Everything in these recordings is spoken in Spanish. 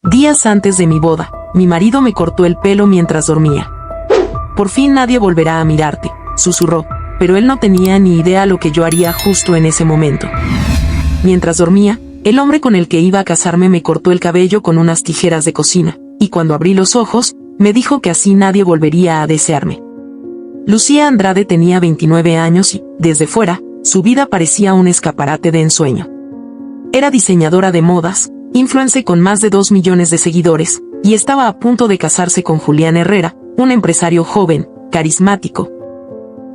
Días antes de mi boda, mi marido me cortó el pelo mientras dormía. Por fin nadie volverá a mirarte, susurró, pero él no tenía ni idea lo que yo haría justo en ese momento. Mientras dormía, el hombre con el que iba a casarme me cortó el cabello con unas tijeras de cocina, y cuando abrí los ojos, me dijo que así nadie volvería a desearme. Lucía Andrade tenía 29 años y, desde fuera, su vida parecía un escaparate de ensueño. Era diseñadora de modas, influencer con más de 2 millones de seguidores, y estaba a punto de casarse con Julián Herrera, un empresario joven, carismático,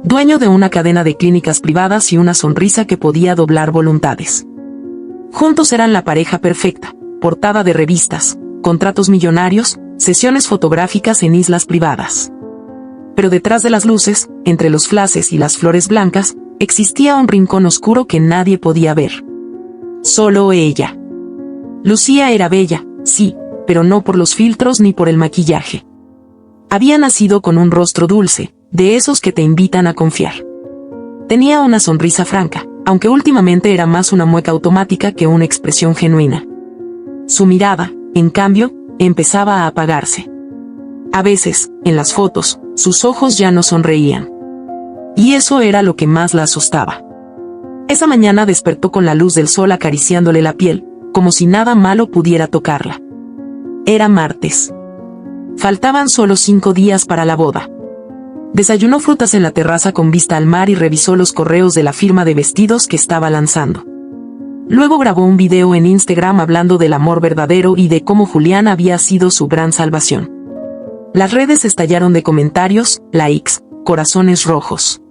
dueño de una cadena de clínicas privadas y una sonrisa que podía doblar voluntades. Juntos eran la pareja perfecta, portada de revistas, contratos millonarios, sesiones fotográficas en islas privadas. Pero detrás de las luces, entre los flashes y las flores blancas, existía un rincón oscuro que nadie podía ver. Solo ella. Lucía era bella, sí, pero no por los filtros ni por el maquillaje. Había nacido con un rostro dulce, de esos que te invitan a confiar. Tenía una sonrisa franca, aunque últimamente era más una mueca automática que una expresión genuina. Su mirada, en cambio, empezaba a apagarse. A veces, en las fotos, sus ojos ya no sonreían. Y eso era lo que más la asustaba. Esa mañana despertó con la luz del sol acariciándole la piel, como si nada malo pudiera tocarla. Era martes. Faltaban solo 5 días para la boda. Desayunó frutas en la terraza con vista al mar y revisó los correos de la firma de vestidos que estaba lanzando. Luego grabó un video en Instagram hablando del amor verdadero y de cómo Julián había sido su gran salvación. Las redes estallaron de comentarios, likes, corazones rojos.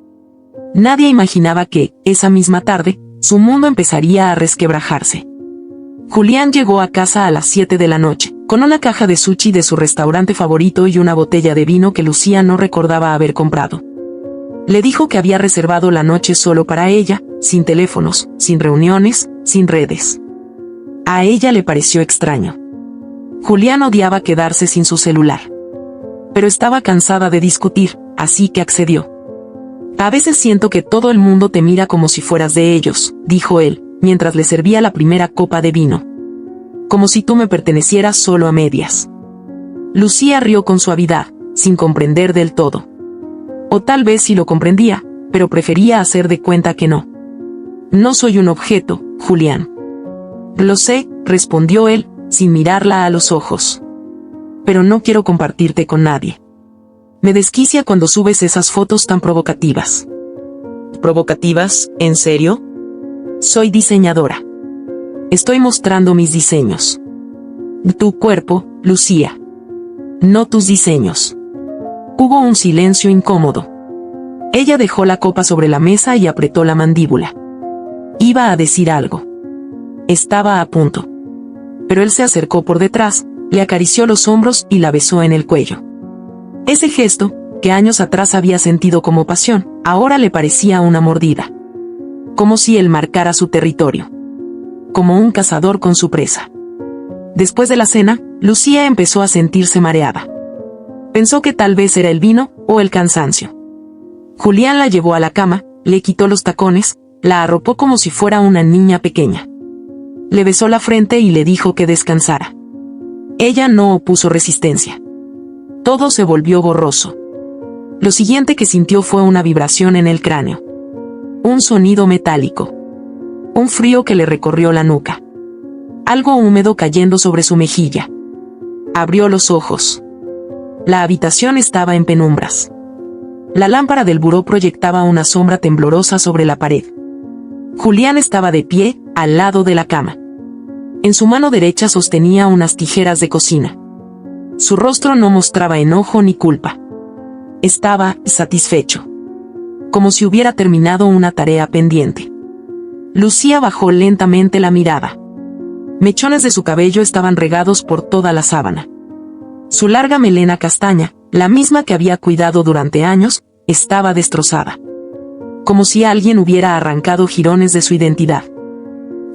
Nadie imaginaba que, esa misma tarde, su mundo empezaría a resquebrajarse. Julián llegó a casa a las 7 de la noche, con una caja de sushi de su restaurante favorito y una botella de vino que Lucía no recordaba haber comprado. Le dijo que había reservado la noche solo para ella, sin teléfonos, sin reuniones, sin redes. A ella le pareció extraño. Julián odiaba quedarse sin su celular. Pero estaba cansada de discutir, así que accedió. A veces siento que todo el mundo te mira como si fueras de ellos, dijo él, mientras le servía la primera copa de vino. Como si tú me pertenecieras solo a medias. Lucía rió con suavidad, sin comprender del todo. O tal vez sí lo comprendía, pero prefería hacer de cuenta que no. No soy un objeto, Julián. Lo sé, respondió él, sin mirarla a los ojos. Pero no quiero compartirte con nadie. Me desquicia cuando subes esas fotos tan provocativas. ¿Provocativas? ¿En serio? Soy diseñadora. Estoy mostrando mis diseños. Tu cuerpo, Lucía. No tus diseños. Hubo un silencio incómodo. Ella dejó la copa sobre la mesa y apretó la mandíbula. Iba a decir algo. Estaba a punto. Pero él se acercó por detrás, le acarició los hombros y la besó en el cuello. Ese gesto, que años atrás había sentido como pasión, ahora le parecía una mordida. Como si él marcara su territorio. Como un cazador con su presa. Después de la cena, Lucía empezó a sentirse mareada. Pensó que tal vez era el vino o el cansancio. Julián la llevó a la cama, le quitó los tacones, la arropó como si fuera una niña pequeña. Le besó la frente y le dijo que descansara. Ella no opuso resistencia. Todo se volvió borroso. Lo siguiente que sintió fue una vibración en el cráneo. Un sonido metálico. Un frío que le recorrió la nuca. Algo húmedo cayendo sobre su mejilla. Abrió los ojos. La habitación estaba en penumbras. La lámpara del buró proyectaba una sombra temblorosa sobre la pared. Julián estaba de pie, al lado de la cama. En su mano derecha sostenía unas tijeras de cocina. Su rostro no mostraba enojo ni culpa. Estaba satisfecho. Como si hubiera terminado una tarea pendiente. Lucía bajó lentamente la mirada. Mechones de su cabello estaban regados por toda la sábana. Su larga melena castaña, la misma que había cuidado durante años, estaba destrozada. Como si alguien hubiera arrancado jirones de su identidad.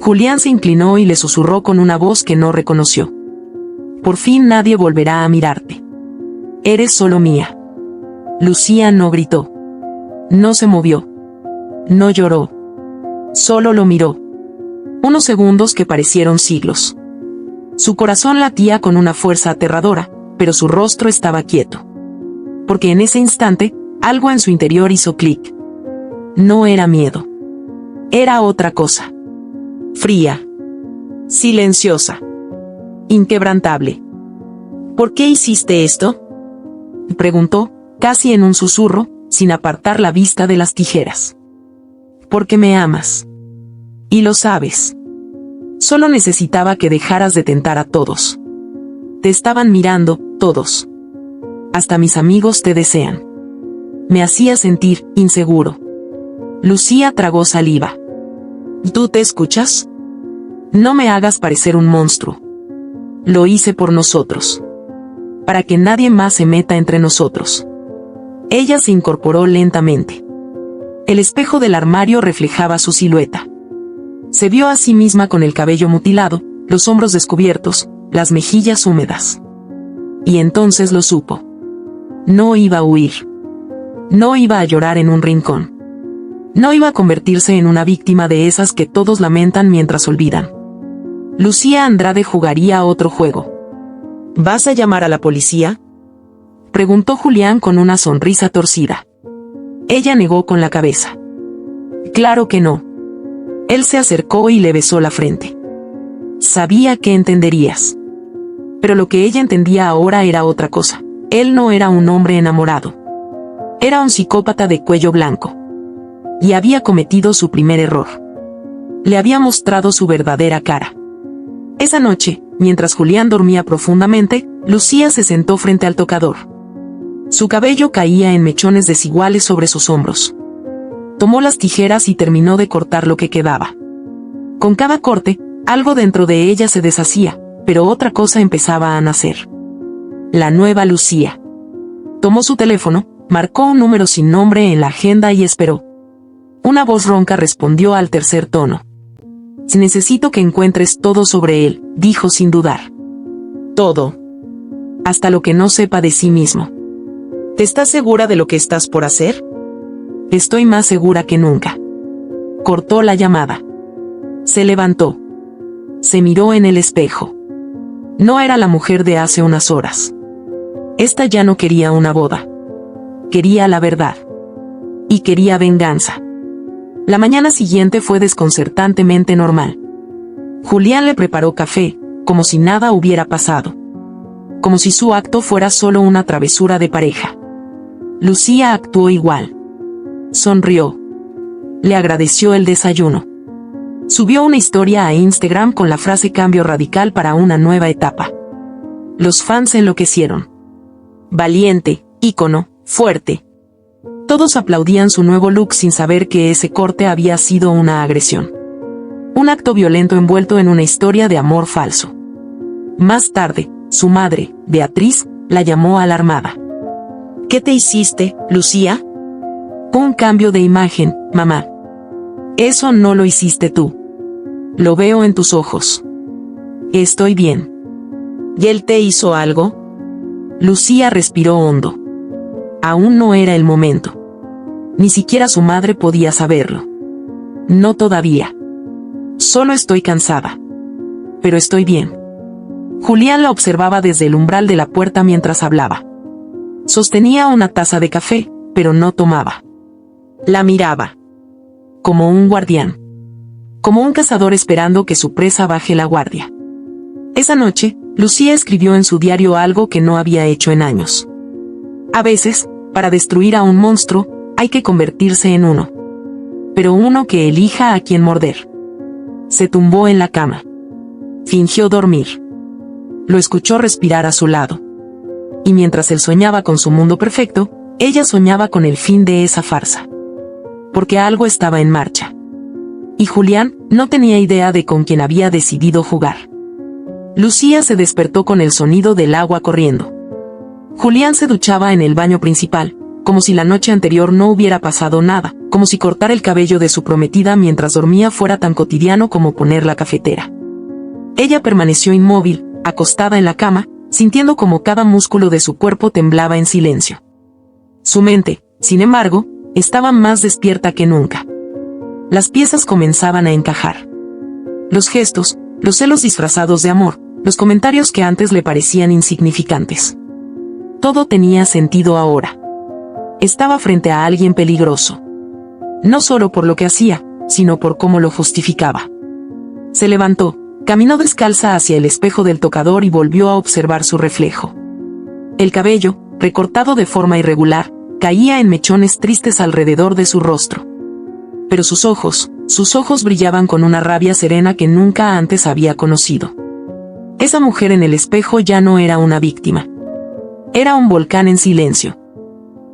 Julián se inclinó y le susurró con una voz que no reconoció. Por fin nadie volverá a mirarte. Eres solo mía. Lucía no gritó. No se movió. No lloró. Solo lo miró. Unos segundos que parecieron siglos. Su corazón latía con una fuerza aterradora, pero su rostro estaba quieto. Porque en ese instante, algo en su interior hizo clic. No era miedo. Era otra cosa. Fría. Silenciosa. Inquebrantable. ¿Por qué hiciste esto?, preguntó, casi en un susurro, sin apartar la vista de las tijeras. Porque me amas. Y lo sabes. Solo necesitaba que dejaras de tentar a todos. Te estaban mirando, todos. Hasta mis amigos te desean. Me hacía sentir inseguro. Lucía tragó saliva. ¿Tú te escuchas? No me hagas parecer un monstruo. Lo hice por nosotros. Para que nadie más se meta entre nosotros. Ella se incorporó lentamente. El espejo del armario reflejaba su silueta. Se vio a sí misma con el cabello mutilado, los hombros descubiertos, las mejillas húmedas. Y entonces lo supo. No iba a huir. No iba a llorar en un rincón. No iba a convertirse en una víctima de esas que todos lamentan mientras olvidan. Lucía Andrade jugaría otro juego. ¿Vas a llamar a la policía?, preguntó Julián con una sonrisa torcida. Ella negó con la cabeza. Claro que no. Él se acercó y le besó la frente. Sabía que entenderías. Pero lo que ella entendía ahora era otra cosa. Él no era un hombre enamorado. Era un psicópata de cuello blanco. Y había cometido su primer error. Le había mostrado su verdadera cara. Esa noche, mientras Julián dormía profundamente, Lucía se sentó frente al tocador. Su cabello caía en mechones desiguales sobre sus hombros. Tomó las tijeras y terminó de cortar lo que quedaba. Con cada corte, algo dentro de ella se deshacía, pero otra cosa empezaba a nacer. La nueva Lucía. Tomó su teléfono, marcó un número sin nombre en la agenda y esperó. Una voz ronca respondió al tercer tono. Necesito que encuentres todo sobre él, dijo sin dudar. Todo. Hasta lo que no sepa de sí mismo. ¿Te estás segura de lo que estás por hacer? Estoy más segura que nunca. Cortó la llamada. Se levantó. Se miró en el espejo. No era la mujer de hace unas horas. Esta ya no quería una boda. Quería la verdad. Y quería venganza. La mañana siguiente fue desconcertantemente normal. Julián le preparó café, como si nada hubiera pasado. Como si su acto fuera solo una travesura de pareja. Lucía actuó igual. Sonrió. Le agradeció el desayuno. Subió una historia a Instagram con la frase cambio radical para una nueva etapa. Los fans enloquecieron. Valiente, ícono, fuerte. Todos aplaudían su nuevo look sin saber que ese corte había sido una agresión. Un acto violento envuelto en una historia de amor falso. Más tarde, su madre, Beatriz, la llamó alarmada. ¿Qué te hiciste, Lucía? Un cambio de imagen, mamá. Eso no lo hiciste tú. Lo veo en tus ojos. Estoy bien. ¿Y él te hizo algo? Lucía respiró hondo. Aún no era el momento. Ni siquiera su madre podía saberlo. No todavía. Solo estoy cansada. Pero estoy bien. Julián la observaba desde el umbral de la puerta mientras hablaba. Sostenía una taza de café, pero no tomaba. La miraba. Como un guardián. Como un cazador esperando que su presa baje la guardia. Esa noche, Lucía escribió en su diario algo que no había hecho en años. A veces, para destruir a un monstruo, hay que convertirse en uno. Pero uno que elija a quién morder. Se tumbó en la cama. Fingió dormir. Lo escuchó respirar a su lado. Y mientras él soñaba con su mundo perfecto, ella soñaba con el fin de esa farsa. Porque algo estaba en marcha. Y Julián no tenía idea de con quién había decidido jugar. Lucía se despertó con el sonido del agua corriendo. Julián se duchaba en el baño principal, como si la noche anterior no hubiera pasado nada, como si cortar el cabello de su prometida mientras dormía fuera tan cotidiano como poner la cafetera. Ella permaneció inmóvil, acostada en la cama, sintiendo como cada músculo de su cuerpo temblaba en silencio. Su mente, sin embargo, estaba más despierta que nunca. Las piezas comenzaban a encajar. Los gestos, los celos disfrazados de amor, Los comentarios que antes le parecían insignificantes. Todo tenía sentido ahora. Estaba frente a alguien peligroso. No solo por lo que hacía, sino por cómo lo justificaba. Se levantó, caminó descalza hacia el espejo del tocador y volvió a observar su reflejo. El cabello, recortado de forma irregular, caía en mechones tristes alrededor de su rostro. Pero sus ojos brillaban con una rabia serena que nunca antes había conocido. Esa mujer en el espejo ya no era una víctima. Era un volcán en silencio.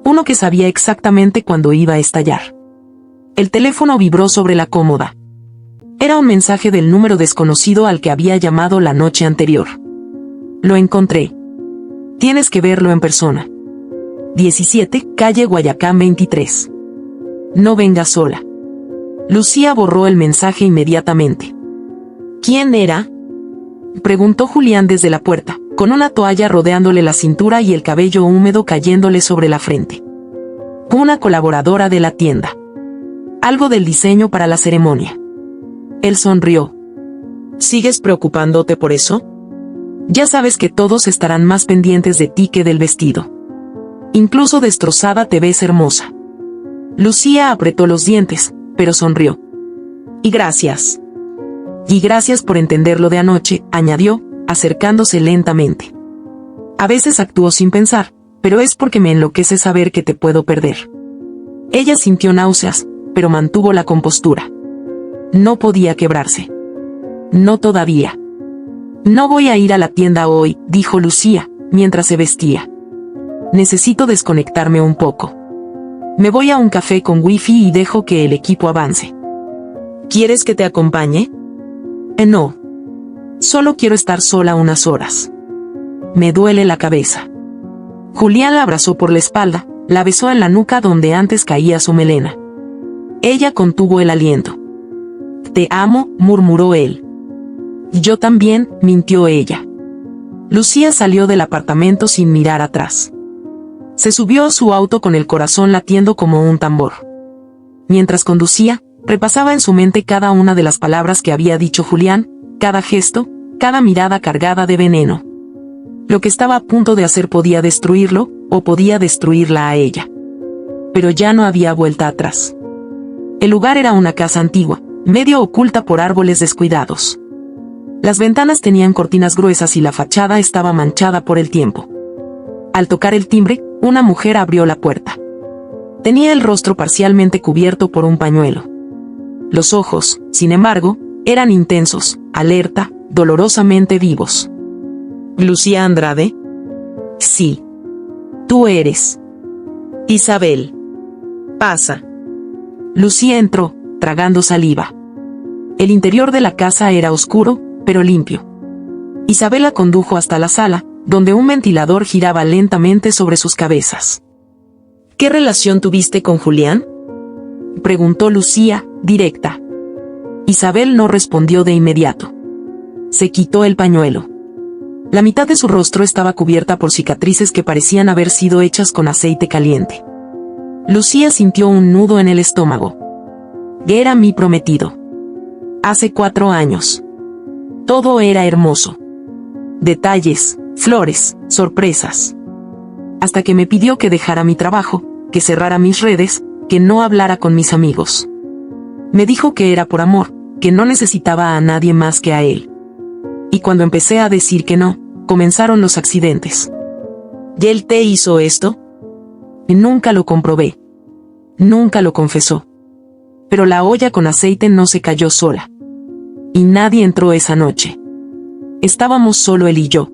Uno que sabía exactamente cuándo iba a estallar. El teléfono vibró sobre la cómoda. Era un mensaje del número desconocido al que había llamado la noche anterior. Lo encontré. Tienes que verlo en persona. 17, calle Guayacán 23. No vengas sola. Lucía borró el mensaje inmediatamente. ¿Quién era?, preguntó Julián desde la puerta, con una toalla rodeándole la cintura y el cabello húmedo cayéndole sobre la frente. Una colaboradora de la tienda. Algo del diseño para la ceremonia. Él sonrió. ¿Sigues preocupándote por eso? Ya sabes que todos estarán más pendientes de ti que del vestido. Incluso destrozada te ves hermosa. Lucía apretó los dientes, pero sonrió. Y gracias. Y gracias por entender lo de anoche, añadió, acercándose lentamente. A veces actúo sin pensar, pero es porque me enloquece saber que te puedo perder. Ella sintió náuseas, pero mantuvo la compostura. No podía quebrarse. No todavía. No voy a ir a la tienda hoy, dijo Lucía, mientras se vestía. Necesito desconectarme un poco. Me voy a un café con wifi y dejo que el equipo avance. ¿Quieres que te acompañe? No. Solo quiero estar sola unas horas. Me duele la cabeza. Julián la abrazó por la espalda, la besó en la nuca donde antes caía su melena. Ella contuvo el aliento. Te amo, murmuró él. Yo también, mintió ella. Lucía salió del apartamento sin mirar atrás. Se subió a su auto con el corazón latiendo como un tambor. Mientras conducía, repasaba en su mente cada una de las palabras que había dicho Julián, cada gesto, cada mirada cargada de veneno. Lo que estaba a punto de hacer podía destruirlo, o podía destruirla a ella. Pero ya no había vuelta atrás. El lugar era una casa antigua, medio oculta por árboles descuidados. Las ventanas tenían cortinas gruesas y la fachada estaba manchada por el tiempo. Al tocar el timbre, una mujer abrió la puerta. Tenía el rostro parcialmente cubierto por un pañuelo. Los ojos, sin embargo, eran intensos, alerta, dolorosamente vivos. ¿Lucía Andrade? Sí. Tú eres. Isabel. Pasa. Lucía entró, tragando saliva. El interior de la casa era oscuro, pero limpio. Isabel la condujo hasta la sala, donde un ventilador giraba lentamente sobre sus cabezas. ¿Qué relación tuviste con Julián?, preguntó Lucía, directa. Isabel no respondió de inmediato. Se quitó el pañuelo. La mitad de su rostro estaba cubierta por cicatrices que parecían haber sido hechas con aceite caliente. Lucía sintió un nudo en el estómago. Era mi prometido. Hace 4 años. Todo era hermoso. Detalles, flores, sorpresas. Hasta que me pidió que dejara mi trabajo, que cerrara mis redes, que no hablara con mis amigos. Me dijo que era por amor, que no necesitaba a nadie más que a él. Y cuando empecé a decir que no, comenzaron los accidentes. ¿Y él te hizo esto? Nunca lo comprobé. Nunca lo confesó. Pero la olla con aceite no se cayó sola. Y nadie entró esa noche. Estábamos solo él y yo.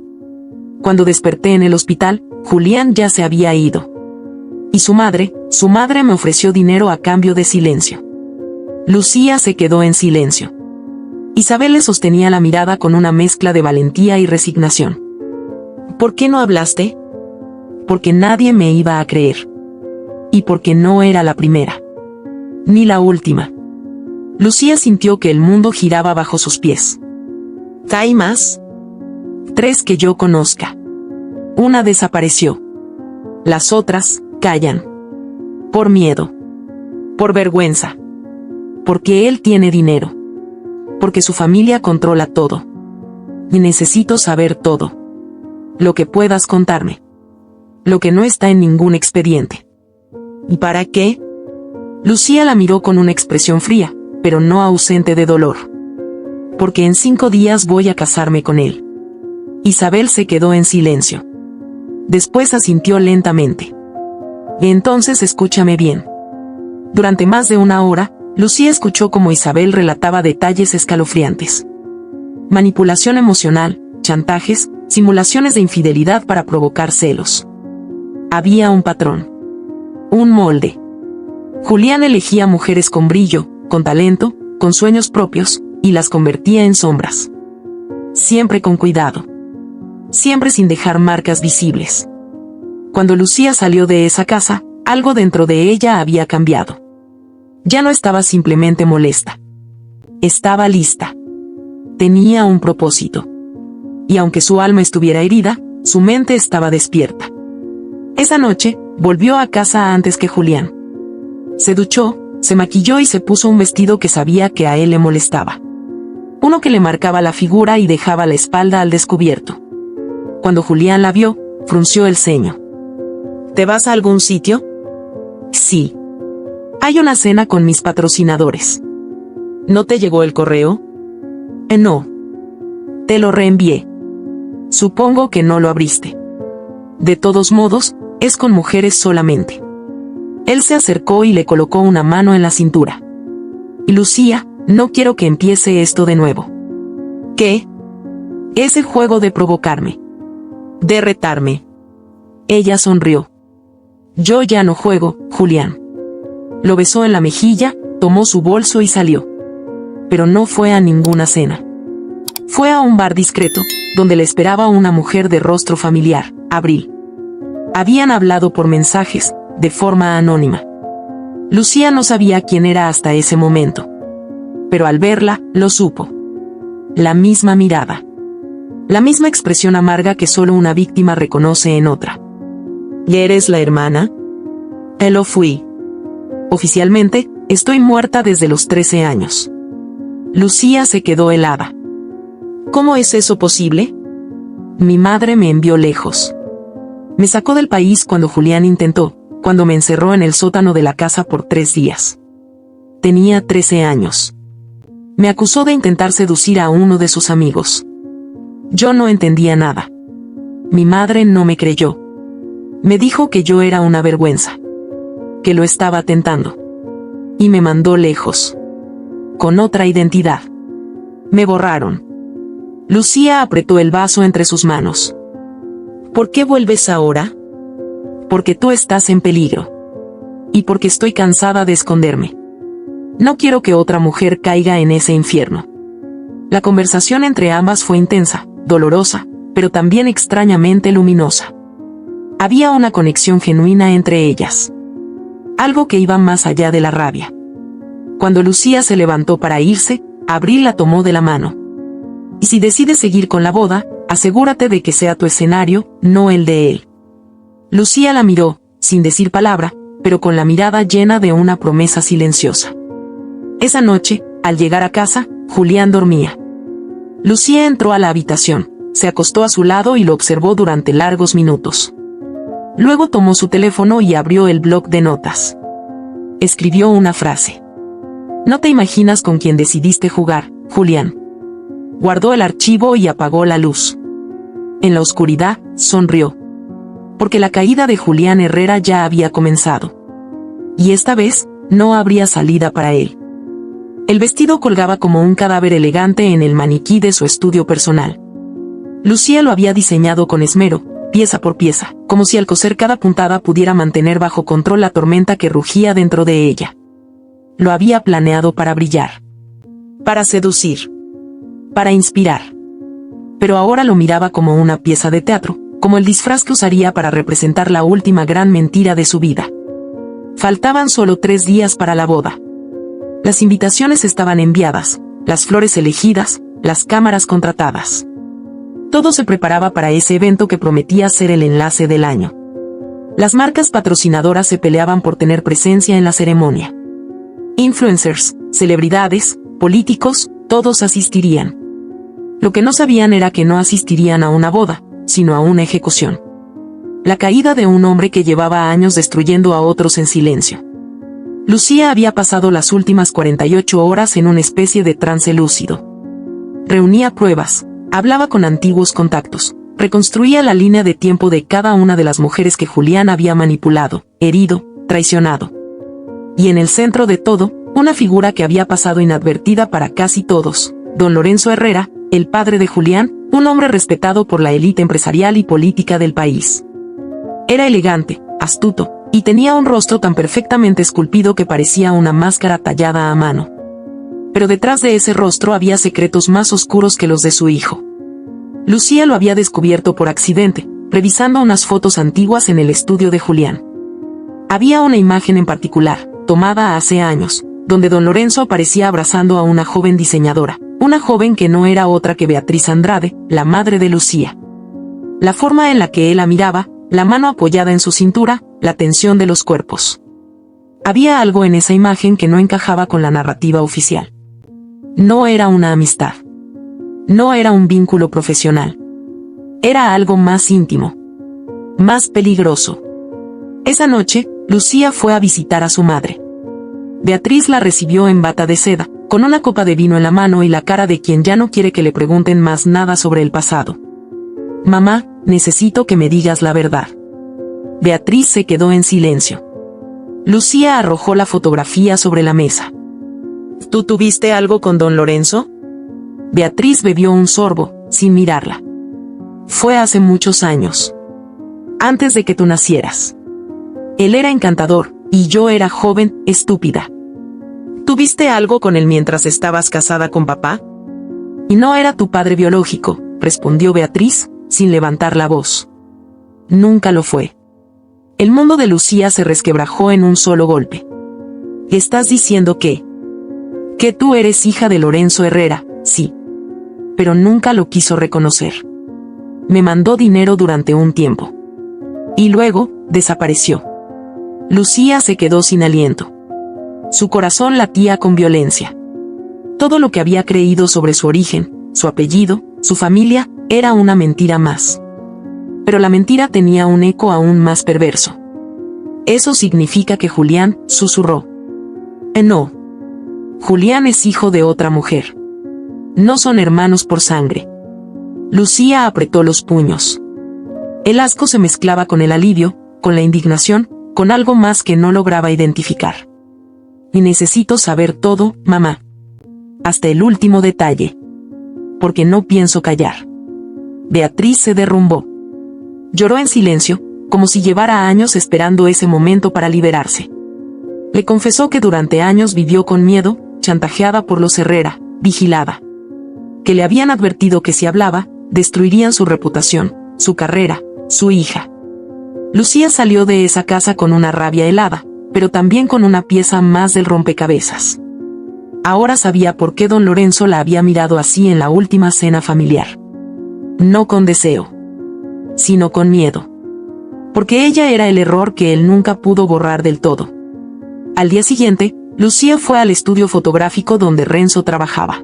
Cuando desperté en el hospital, Julián ya se había ido. Y su madre me ofreció dinero a cambio de silencio. Lucía se quedó en silencio. Isabel le sostenía la mirada con una mezcla de valentía y resignación. ¿Por qué no hablaste? Porque nadie me iba a creer. Y porque no era la primera. Ni la última. Lucía sintió que el mundo giraba bajo sus pies. ¿Hay más? 3 que yo conozca. Una desapareció. Las otras, callan. Por miedo. Por vergüenza. Porque él tiene dinero. Porque su familia controla todo. y necesito saber todo. Lo que puedas contarme. Lo que no está en ningún expediente. ¿Y para qué? Lucía la miró con una expresión fría, pero no ausente de dolor. Porque en 5 días voy a casarme con él. Isabel se quedó en silencio. Después asintió lentamente. Entonces escúchame bien. Durante más de 1 hora, Lucía escuchó cómo Isabel relataba detalles escalofriantes. Manipulación emocional, chantajes, simulaciones de infidelidad para provocar celos. Había un patrón. Un molde. Julián elegía mujeres con brillo, con talento, con sueños propios, y las convertía en sombras. Siempre con cuidado. Siempre sin dejar marcas visibles. Cuando Lucía salió de esa casa, algo dentro de ella había cambiado. Ya no estaba simplemente molesta. Estaba lista. Tenía un propósito. Y aunque su alma estuviera herida, su mente estaba despierta. Esa noche, volvió a casa antes que Julián. Se duchó, se maquilló y se puso un vestido que sabía que a él le molestaba. Uno que le marcaba la figura y dejaba la espalda al descubierto. Cuando Julián la vio, frunció el ceño. ¿Te vas a algún sitio? Sí. Hay una cena con mis patrocinadores. ¿No te llegó el correo? No. Te lo reenvié. Supongo que no lo abriste. De todos modos, es con mujeres solamente. Él se acercó y le colocó una mano en la cintura. Y Lucía, no quiero que empiece esto de nuevo. ¿Qué? Ese juego de provocarme. De retarme. Ella sonrió. Yo ya no juego, Julián. Lo besó en la mejilla, tomó su bolso y salió. Pero no fue a ninguna cena. Fue a un bar discreto, donde le esperaba una mujer de rostro familiar, Abril. Habían hablado por mensajes, de forma anónima. Lucía no sabía quién era hasta ese momento. Pero al verla, lo supo. La misma mirada. La misma expresión amarga que solo una víctima reconoce en otra. ¿Y eres la hermana? Lo fui. Oficialmente, estoy muerta desde los 13 años. Lucía se quedó helada. ¿Cómo es eso posible? Mi madre me envió lejos. Me sacó del país cuando Julián intentó, cuando me encerró en el sótano de la casa por 3 días. Tenía 13 años. Me acusó de intentar seducir a uno de sus amigos. Yo no entendía nada. Mi madre no me creyó. Me dijo que yo era una vergüenza. Que lo estaba tentando. Y me mandó lejos. Con otra identidad. Me borraron. Lucía apretó el vaso entre sus manos. ¿Por qué vuelves ahora? Porque tú estás en peligro. Y porque estoy cansada de esconderme. No quiero que otra mujer caiga en ese infierno. La conversación entre ambas fue intensa, dolorosa, pero también extrañamente luminosa. Había una conexión genuina entre ellas. Algo que iba más allá de la rabia. Cuando Lucía se levantó para irse, Abril la tomó de la mano. Y si decides seguir con la boda, asegúrate de que sea tu escenario, no el de él. Lucía la miró, sin decir palabra, pero con la mirada llena de una promesa silenciosa. Esa noche, al llegar a casa, Julián dormía. Lucía entró a la habitación, se acostó a su lado y lo observó durante largos minutos. Luego tomó su teléfono y abrió el bloc de notas. Escribió una frase. No te imaginas con quién decidiste jugar, Julián. Guardó el archivo y apagó la luz. En la oscuridad, sonrió. Porque la caída de Julián Herrera ya había comenzado. Y esta vez, no habría salida para él. El vestido colgaba como un cadáver elegante en el maniquí de su estudio personal. Lucía lo había diseñado con esmero, pieza por pieza, como si al coser cada puntada pudiera mantener bajo control la tormenta que rugía dentro de ella. Lo había planeado para brillar. Para seducir. Para inspirar. Pero ahora lo miraba como una pieza de teatro, como el disfraz que usaría para representar la última gran mentira de su vida. Faltaban solo 3 días para la boda. Las invitaciones estaban enviadas, las flores elegidas, las cámaras contratadas. Todo se preparaba para ese evento que prometía ser el enlace del año. Las marcas patrocinadoras se peleaban por tener presencia en la ceremonia. Influencers, celebridades, políticos, todos asistirían. Lo que no sabían era que no asistirían a una boda, sino a una ejecución. La caída de un hombre que llevaba años destruyendo a otros en silencio. Lucía había pasado las últimas 48 horas en una especie de trance lúcido. Reunía pruebas, hablaba con antiguos contactos, reconstruía la línea de tiempo de cada una de las mujeres que Julián había manipulado, herido, traicionado. Y en el centro de todo, una figura que había pasado inadvertida para casi todos, don Lorenzo Herrera, el padre de Julián, un hombre respetado por la élite empresarial y política del país. Era elegante, astuto, y tenía un rostro tan perfectamente esculpido que parecía una máscara tallada a mano. Pero detrás de ese rostro había secretos más oscuros que los de su hijo. Lucía lo había descubierto por accidente, revisando unas fotos antiguas en el estudio de Julián. Había una imagen en particular, tomada hace años, donde don Lorenzo aparecía abrazando a una joven diseñadora, una joven que no era otra que Beatriz Andrade, la madre de Lucía. La forma en la que él la miraba, la mano apoyada en su cintura, la tensión de los cuerpos. Había algo en esa imagen que no encajaba con la narrativa oficial. No era una amistad. No era un vínculo profesional. Era algo más íntimo. Más peligroso. Esa noche, Lucía fue a visitar a su madre. Beatriz la recibió en bata de seda, con una copa de vino en la mano y la cara de quien ya no quiere que le pregunten más nada sobre el pasado. Mamá, necesito que me digas la verdad. Beatriz se quedó en silencio. Lucía arrojó la fotografía sobre la mesa. ¿Tú tuviste algo con don Lorenzo? Beatriz bebió un sorbo, sin mirarla. Fue hace muchos años. Antes de que tú nacieras. Él era encantador, y yo era joven, estúpida. ¿Tuviste algo con él mientras estabas casada con papá? Y no era tu padre biológico, respondió Beatriz, sin levantar la voz. Nunca lo fue. El mundo de Lucía se resquebrajó en un solo golpe. ¿Estás diciendo que tú eres hija de Lorenzo Herrera? Sí. Pero nunca lo quiso reconocer. Me mandó dinero durante un tiempo. Y luego, desapareció. Lucía se quedó sin aliento. Su corazón latía con violencia. Todo lo que había creído sobre su origen, su apellido, su familia, era una mentira más. Pero la mentira tenía un eco aún más perverso. Eso significa que Julián, susurró. No. Julián es hijo de otra mujer. No son hermanos por sangre. Lucía apretó los puños. El asco se mezclaba con el alivio, con la indignación, con algo más que no lograba identificar. Y necesito saber todo, mamá. Hasta el último detalle. Porque no pienso callar. Beatriz se derrumbó. Lloró en silencio, como si llevara años esperando ese momento para liberarse. Le confesó que durante años vivió con miedo, chantajeada por los Herrera, vigilada. Que le habían advertido que si hablaba, destruirían su reputación, su carrera, su hija. Lucía salió de esa casa con una rabia helada, pero también con una pieza más del rompecabezas. Ahora sabía por qué don Lorenzo la había mirado así en la última cena familiar. No con deseo, sino con miedo. Porque ella era el error que él nunca pudo borrar del todo. Al día siguiente, Lucía fue al estudio fotográfico donde Renzo trabajaba.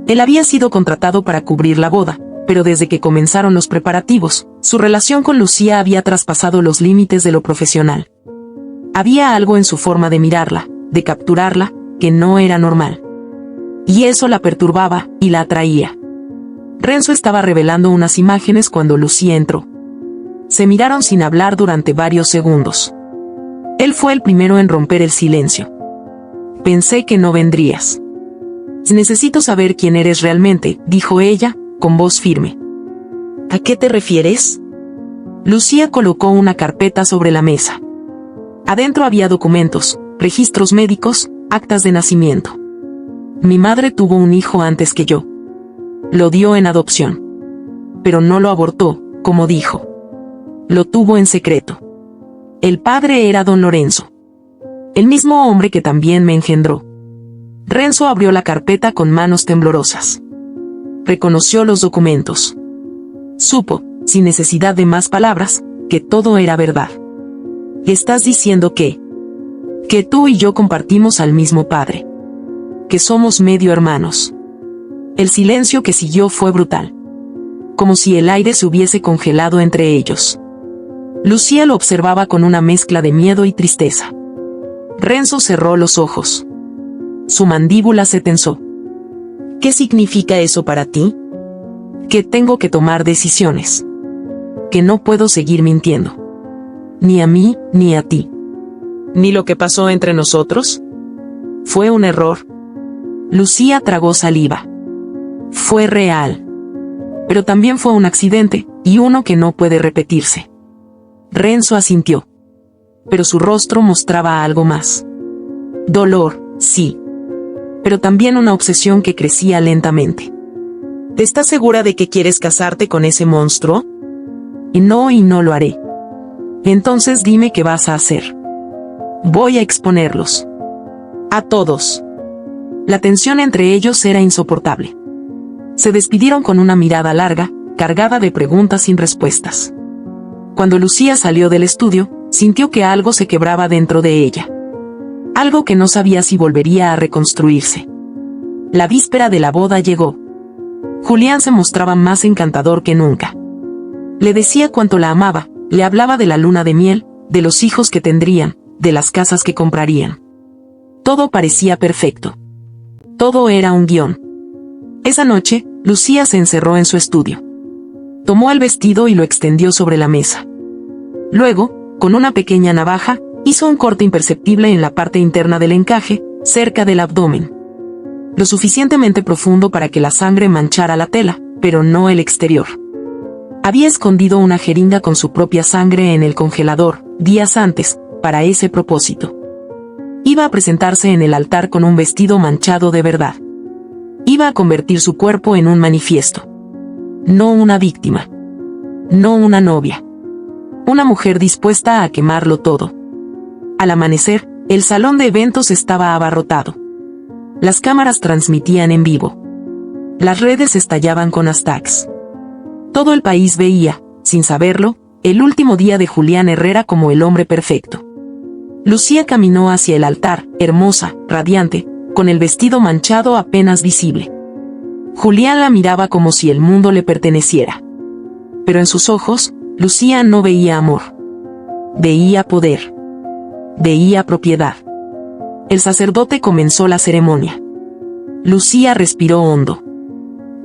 Él había sido contratado para cubrir la boda, pero desde que comenzaron los preparativos, su relación con Lucía había traspasado los límites de lo profesional. Había algo en su forma de mirarla, de capturarla, que no era normal. Y eso la perturbaba, y la atraía. Renzo estaba revelando unas imágenes cuando Lucía entró. Se miraron sin hablar durante varios segundos. Él fue el primero en romper el silencio. Pensé que no vendrías. Necesito saber quién eres realmente, dijo ella, con voz firme. ¿A qué te refieres? Lucía colocó una carpeta sobre la mesa. Adentro había documentos, registros médicos, actas de nacimiento. Mi madre tuvo un hijo antes que yo. Lo dio en adopción. Pero no lo abortó, como dijo. Lo tuvo en secreto. El padre era don Lorenzo. El mismo hombre que también me engendró. Renzo abrió la carpeta con manos temblorosas. Reconoció los documentos. Supo, sin necesidad de más palabras, que todo era verdad. ¿Estás diciendo que tú y yo compartimos al mismo padre? Que somos medio hermanos. El silencio que siguió fue brutal. Como si el aire se hubiese congelado entre ellos. Lucía lo observaba con una mezcla de miedo y tristeza. Renzo cerró los ojos. Su mandíbula se tensó. ¿Qué significa eso para ti? Que tengo que tomar decisiones. Que no puedo seguir mintiendo. Ni a mí, ni a ti. ¿Ni lo que pasó entre nosotros? Fue un error. Lucía tragó saliva. Fue real. Pero también fue un accidente, y uno que no puede repetirse. Renzo asintió. Pero su rostro mostraba algo más. Dolor, sí. Pero también una obsesión que crecía lentamente. ¿Estás segura de que quieres casarte con ese monstruo? Y no lo haré. Entonces dime qué vas a hacer. Voy a exponerlos. A todos. La tensión entre ellos era insoportable. Se despidieron con una mirada larga, cargada de preguntas sin respuestas. Cuando Lucía salió del estudio, sintió que algo se quebraba dentro de ella. Algo que no sabía si volvería a reconstruirse. La víspera de la boda llegó. Julián se mostraba más encantador que nunca. Le decía cuánto la amaba, le hablaba de la luna de miel, de los hijos que tendrían, de las casas que comprarían. Todo parecía perfecto. Todo era un guión. Esa noche, Lucía se encerró en su estudio. Tomó el vestido y lo extendió sobre la mesa. Luego, con una pequeña navaja, hizo un corte imperceptible en la parte interna del encaje, cerca del abdomen. Lo suficientemente profundo para que la sangre manchara la tela, pero no el exterior. Había escondido una jeringa con su propia sangre en el congelador, días antes, para ese propósito. Iba a presentarse en el altar con un vestido manchado de verdad. Iba a convertir su cuerpo en un manifiesto. No una víctima. No una novia. Una mujer dispuesta a quemarlo todo. Al amanecer, el salón de eventos estaba abarrotado. Las cámaras transmitían en vivo. Las redes estallaban con hashtags. Todo el país veía, sin saberlo, el último día de Julián Herrera como el hombre perfecto. Lucía caminó hacia el altar, hermosa, radiante, con el vestido manchado apenas visible. Julián la miraba como si el mundo le perteneciera. Pero en sus ojos, Lucía no veía amor. Veía poder. Veía propiedad. El sacerdote comenzó la ceremonia. Lucía respiró hondo.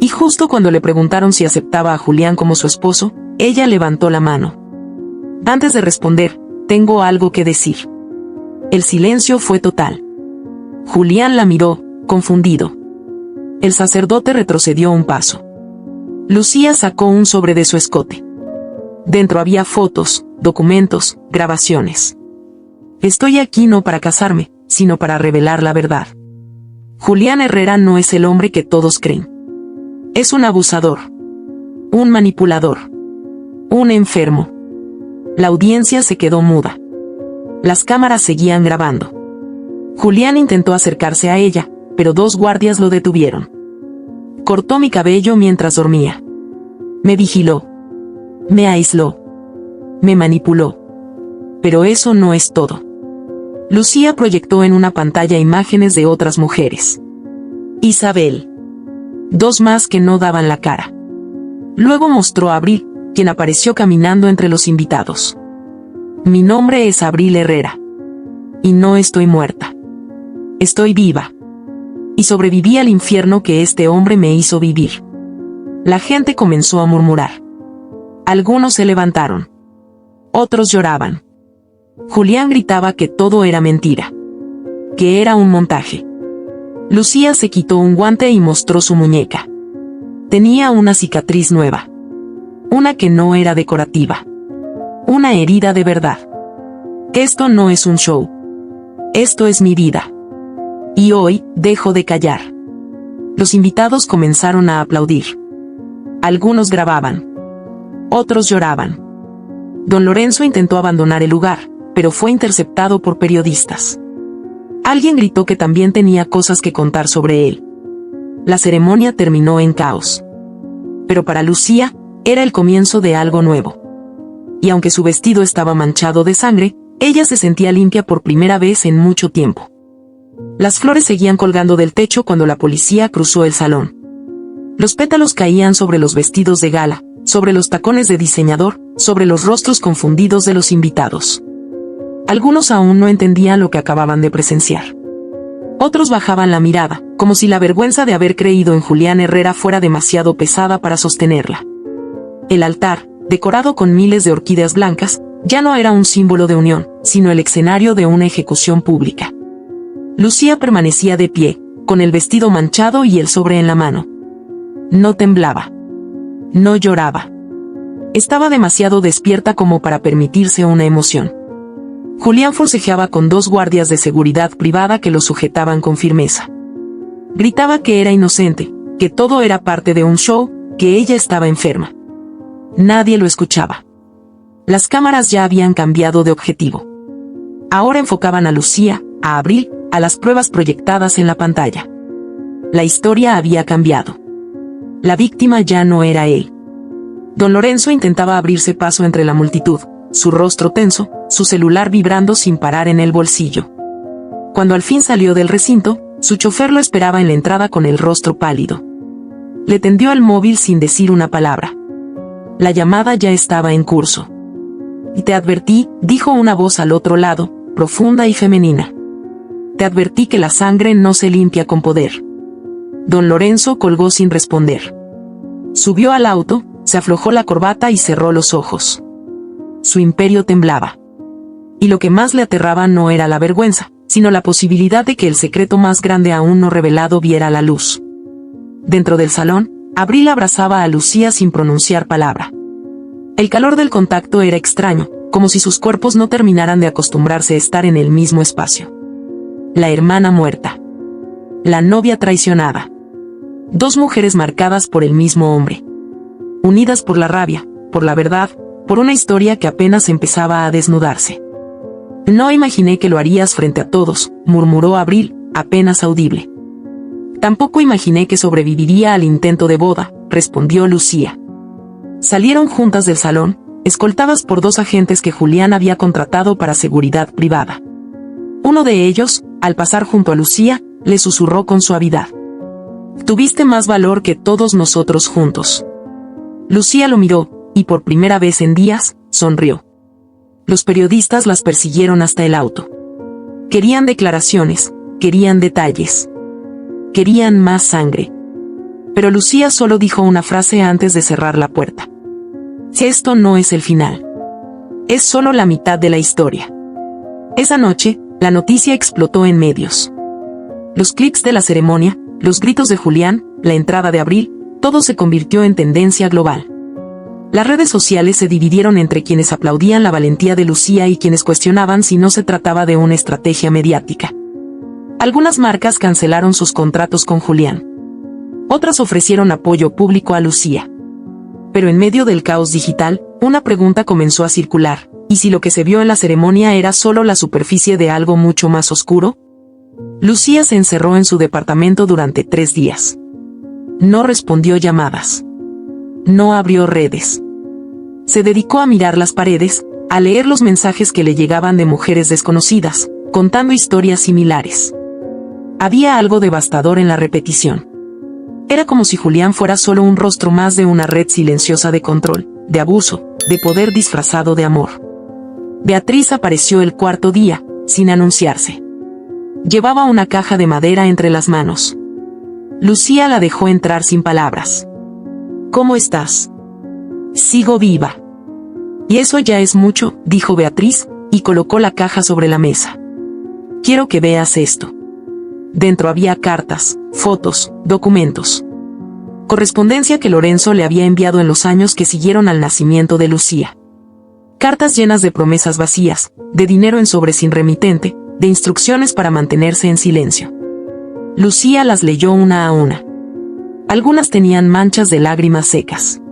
Y justo cuando le preguntaron si aceptaba a Julián como su esposo, ella levantó la mano. Antes de responder, tengo algo que decir. El silencio fue total. Julián la miró, confundido. El sacerdote retrocedió un paso. Lucía sacó un sobre de su escote. Dentro había fotos, documentos, grabaciones. Estoy aquí no para casarme, sino para revelar la verdad. Julián Herrera no es el hombre que todos creen. Es un abusador. Un manipulador. Un enfermo. La audiencia se quedó muda. Las cámaras seguían grabando. Julián intentó acercarse a ella, pero 2 guardias lo detuvieron. Cortó mi cabello mientras dormía. Me vigiló. Me aisló. Me manipuló. Pero eso no es todo. Lucía proyectó en una pantalla imágenes de otras mujeres. Isabel. 2 más que no daban la cara. Luego mostró a Abril, quien apareció caminando entre los invitados. Mi nombre es Abril Herrera. Y no estoy muerta. Estoy viva. Y sobreviví al infierno que este hombre me hizo vivir. La gente comenzó a murmurar. Algunos se levantaron. Otros lloraban. Julián gritaba que todo era mentira. Que era un montaje. Lucía se quitó un guante y mostró su muñeca. Tenía una cicatriz nueva. Una que no era decorativa. Una herida de verdad. Esto no es un show. Esto es mi vida. Y hoy, dejo de callar. Los invitados comenzaron a aplaudir. Algunos grababan. Otros lloraban. Don Lorenzo intentó abandonar el lugar, pero fue interceptado por periodistas. Alguien gritó que también tenía cosas que contar sobre él. La ceremonia terminó en caos. Pero para Lucía, era el comienzo de algo nuevo. Y aunque su vestido estaba manchado de sangre, ella se sentía limpia por primera vez en mucho tiempo. Las flores seguían colgando del techo cuando la policía cruzó el salón. Los pétalos caían sobre los vestidos de gala, sobre los tacones de diseñador, sobre los rostros confundidos de los invitados. Algunos aún no entendían lo que acababan de presenciar. Otros bajaban la mirada, como si la vergüenza de haber creído en Julián Herrera fuera demasiado pesada para sostenerla. El altar, decorado con miles de orquídeas blancas, ya no era un símbolo de unión, sino el escenario de una ejecución pública. Lucía permanecía de pie, con el vestido manchado y el sobre en la mano. No temblaba. No lloraba. Estaba demasiado despierta como para permitirse una emoción. Julián forcejeaba con 2 guardias de seguridad privada que lo sujetaban con firmeza. Gritaba que era inocente, que todo era parte de un show, que ella estaba enferma. Nadie lo escuchaba. Las cámaras ya habían cambiado de objetivo. Ahora enfocaban a Lucía, a Abril, a las pruebas proyectadas en la pantalla. La historia había cambiado. La víctima ya no era él. Don Lorenzo intentaba abrirse paso entre la multitud, su rostro tenso, su celular vibrando sin parar en el bolsillo. Cuando al fin salió del recinto, su chofer lo esperaba en la entrada con el rostro pálido. Le tendió el móvil sin decir una palabra. La llamada ya estaba en curso. Y te advertí, dijo una voz al otro lado, profunda y femenina. Te advertí que la sangre no se limpia con poder. Don Lorenzo colgó sin responder. Subió al auto, se aflojó la corbata y cerró los ojos. Su imperio temblaba. Y lo que más le aterraba no era la vergüenza, sino la posibilidad de que el secreto más grande aún no revelado viera la luz. Dentro del salón, Abril abrazaba a Lucía sin pronunciar palabra. El calor del contacto era extraño, como si sus cuerpos no terminaran de acostumbrarse a estar en el mismo espacio. La hermana muerta. La novia traicionada. 2 mujeres marcadas por el mismo hombre. Unidas por la rabia, por la verdad, por una historia que apenas empezaba a desnudarse. No imaginé que lo harías frente a todos, murmuró Abril, apenas audible. Tampoco imaginé que sobreviviría al intento de boda, respondió Lucía. Salieron juntas del salón, escoltadas por 2 agentes que Julián había contratado para seguridad privada. Uno de ellos, al pasar junto a Lucía, le susurró con suavidad. Tuviste más valor que todos nosotros juntos. Lucía lo miró, y por primera vez en días, sonrió. Los periodistas las persiguieron hasta el auto. Querían declaraciones, querían detalles. Querían más sangre. Pero Lucía solo dijo una frase antes de cerrar la puerta. Esto no es el final. Es solo la mitad de la historia. Esa noche, la noticia explotó en medios. Los clips de la ceremonia, los gritos de Julián, la entrada de Abril, todo se convirtió en tendencia global. Las redes sociales se dividieron entre quienes aplaudían la valentía de Lucía y quienes cuestionaban si no se trataba de una estrategia mediática. Algunas marcas cancelaron sus contratos con Julián. Otras ofrecieron apoyo público a Lucía. Pero en medio del caos digital, una pregunta comenzó a circular: ¿y si lo que se vio en la ceremonia era solo la superficie de algo mucho más oscuro? Lucía se encerró en su departamento durante 3 días. No respondió llamadas. No abrió redes. Se dedicó a mirar las paredes, a leer los mensajes que le llegaban de mujeres desconocidas, contando historias similares. Había algo devastador en la repetición. Era como si Julián fuera solo un rostro más de una red silenciosa de control, de abuso, de poder disfrazado de amor. Beatriz apareció el 4.º día, sin anunciarse. Llevaba una caja de madera entre las manos. Lucía la dejó entrar sin palabras. ¿Cómo estás? Sigo viva. Y eso ya es mucho, dijo Beatriz, y colocó la caja sobre la mesa. Quiero que veas esto. Dentro había cartas, fotos, documentos. Correspondencia que Lorenzo le había enviado en los años que siguieron al nacimiento de Lucía. Cartas llenas de promesas vacías, de dinero en sobre sin remitente, de instrucciones para mantenerse en silencio. Lucía las leyó una a una. Algunas tenían manchas de lágrimas secas.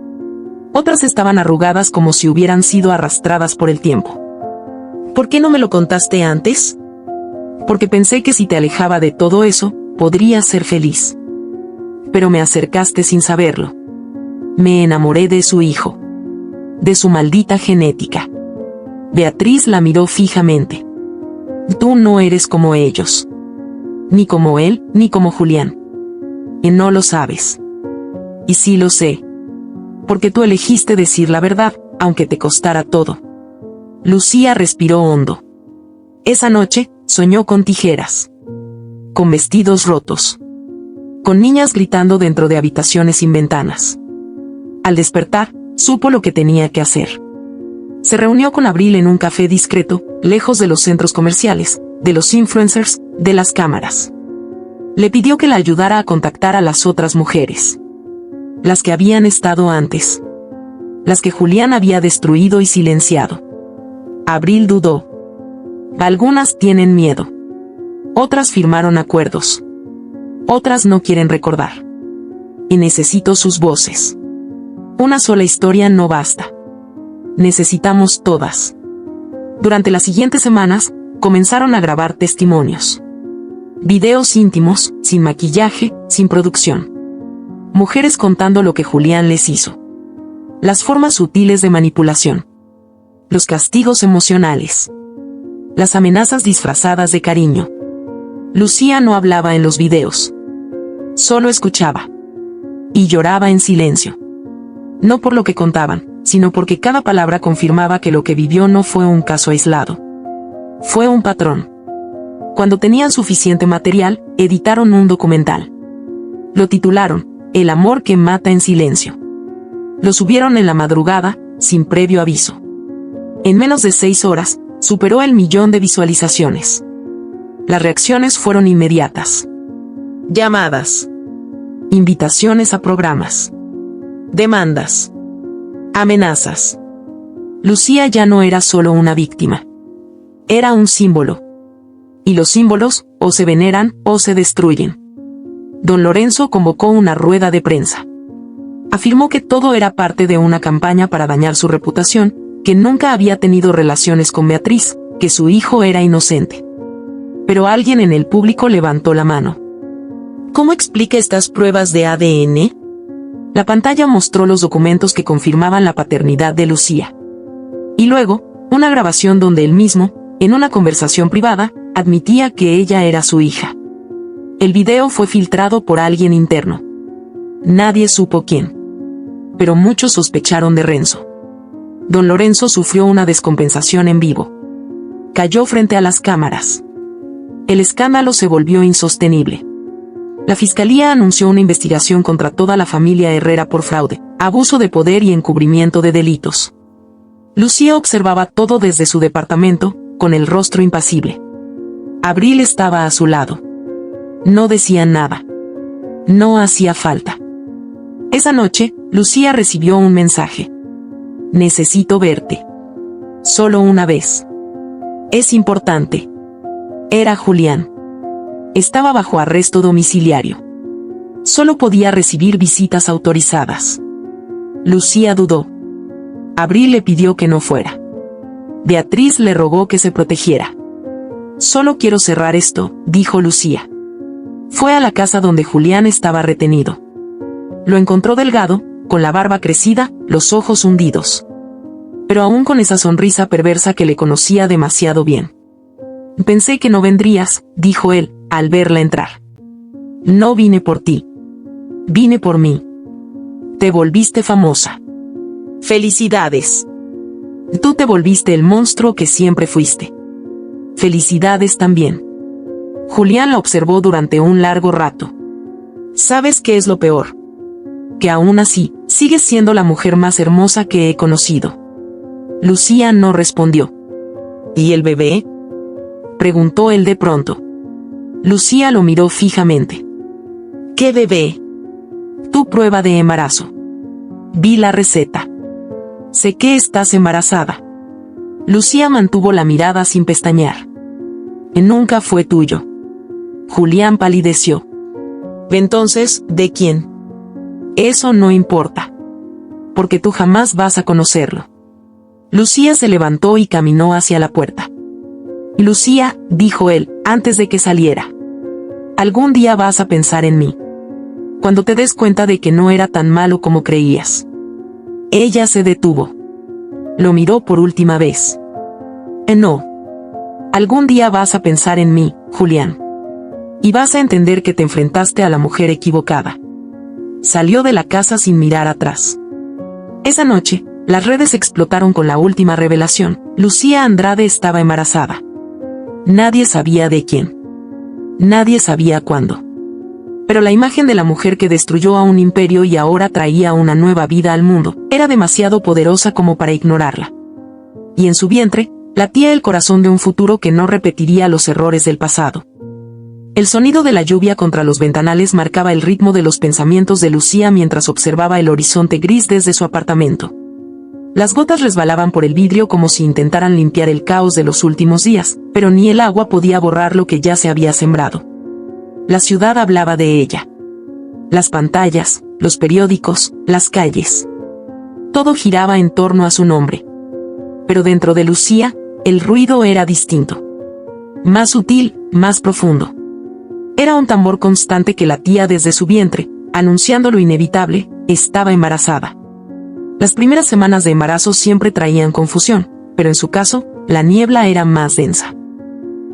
Otras estaban arrugadas como si hubieran sido arrastradas por el tiempo. ¿Por qué no me lo contaste antes? Porque pensé que si te alejaba de todo eso, podrías ser feliz. Pero me acercaste sin saberlo. Me enamoré de su hijo. De su maldita genética. Beatriz la miró fijamente. Tú no eres como ellos. Ni como él, ni como Julián. Y no lo sabes. Y sí lo sé. Porque tú elegiste decir la verdad, aunque te costara todo. Lucía respiró hondo. Esa noche, soñó con tijeras. Con vestidos rotos. Con niñas gritando dentro de habitaciones sin ventanas. Al despertar, supo lo que tenía que hacer. Se reunió con Abril en un café discreto, lejos de los centros comerciales, de los influencers, de las cámaras. Le pidió que la ayudara a contactar a las otras mujeres. Las que habían estado antes. Las que Julián había destruido y silenciado. Abril dudó. Algunas tienen miedo. Otras firmaron acuerdos. Otras no quieren recordar. Y necesito sus voces. Una sola historia no basta. Necesitamos todas. Durante las siguientes semanas, comenzaron a grabar testimonios. Videos íntimos, sin maquillaje, sin producción. Mujeres contando lo que Julián les hizo. Las formas sutiles de manipulación. Los castigos emocionales. Las amenazas disfrazadas de cariño. Lucía no hablaba en los videos. Solo escuchaba. Y lloraba en silencio. No por lo que contaban, sino porque cada palabra confirmaba que lo que vivió no fue un caso aislado. Fue un patrón. Cuando tenían suficiente material, editaron un documental. Lo titularon, El amor que mata en silencio. Lo subieron en la madrugada, sin previo aviso. En menos de 6 horas, superó el 1.000.000 de visualizaciones. Las reacciones fueron inmediatas. Llamadas. Invitaciones a programas. Demandas. Amenazas. Lucía ya no era solo una víctima. Era un símbolo. Y los símbolos, o se veneran, o se destruyen. Don Lorenzo convocó una rueda de prensa. Afirmó que todo era parte de una campaña para dañar su reputación, que nunca había tenido relaciones con Beatriz, que su hijo era inocente. Pero alguien en el público levantó la mano. ¿Cómo explica estas pruebas de ADN? La pantalla mostró los documentos que confirmaban la paternidad de Lucía. Y luego, una grabación donde él mismo, en una conversación privada, admitía que ella era su hija. El video fue filtrado por alguien interno. Nadie supo quién. Pero muchos sospecharon de Renzo. Don Lorenzo sufrió una descompensación en vivo. Cayó frente a las cámaras. El escándalo se volvió insostenible. La fiscalía anunció una investigación contra toda la familia Herrera por fraude, abuso de poder y encubrimiento de delitos. Lucía observaba todo desde su departamento, con el rostro impasible. Abril estaba a su lado. No decía nada. No hacía falta. Esa noche, Lucía recibió un mensaje. Necesito verte. Solo una vez. Es importante. Era Julián. Estaba bajo arresto domiciliario. Solo podía recibir visitas autorizadas. Lucía dudó. Abril le pidió que no fuera. Beatriz le rogó que se protegiera. Solo quiero cerrar esto, dijo Lucía. Fue a la casa donde Julián estaba retenido. Lo encontró delgado, con la barba crecida, los ojos hundidos. Pero aún con esa sonrisa perversa que le conocía demasiado bien. Pensé que no vendrías, dijo él, al verla entrar. No vine por ti. Vine por mí. Te volviste famosa. Felicidades. Tú te volviste el monstruo que siempre fuiste. Felicidades también. Julián la observó durante un largo rato. ¿Sabes qué es lo peor? Que aún así, sigues siendo la mujer más hermosa que he conocido. Lucía no respondió. ¿Y el bebé? Preguntó él de pronto. Lucía lo miró fijamente. ¿Qué bebé? Tu prueba de embarazo. Vi la receta. Sé que estás embarazada. Lucía mantuvo la mirada sin pestañear. Nunca fue tuyo. Julián palideció. Entonces, ¿de quién? Eso no importa. Porque tú jamás vas a conocerlo. Lucía se levantó y caminó hacia la puerta. Lucía, dijo él, antes de que saliera. Algún día vas a pensar en mí. Cuando te des cuenta de que no era tan malo como creías. Ella se detuvo. Lo miró por última vez. No. Algún día vas a pensar en mí, Julián. Y vas a entender que te enfrentaste a la mujer equivocada. Salió de la casa sin mirar atrás. Esa noche, las redes explotaron con la última revelación. Lucía Andrade estaba embarazada. Nadie sabía de quién. Nadie sabía cuándo. Pero la imagen de la mujer que destruyó a un imperio y ahora traía una nueva vida al mundo, era demasiado poderosa como para ignorarla. Y en su vientre, latía el corazón de un futuro que no repetiría los errores del pasado. El sonido de la lluvia contra los ventanales marcaba el ritmo de los pensamientos de Lucía mientras observaba el horizonte gris desde su apartamento. Las gotas resbalaban por el vidrio como si intentaran limpiar el caos de los últimos días, pero ni el agua podía borrar lo que ya se había sembrado. La ciudad hablaba de ella. Las pantallas, los periódicos, las calles. Todo giraba en torno a su nombre. Pero dentro de Lucía, el ruido era distinto. Más sutil, más profundo. Era un tambor constante que latía desde su vientre, anunciando lo inevitable: estaba embarazada. Las primeras semanas de embarazo siempre traían confusión, pero en su caso, la niebla era más densa.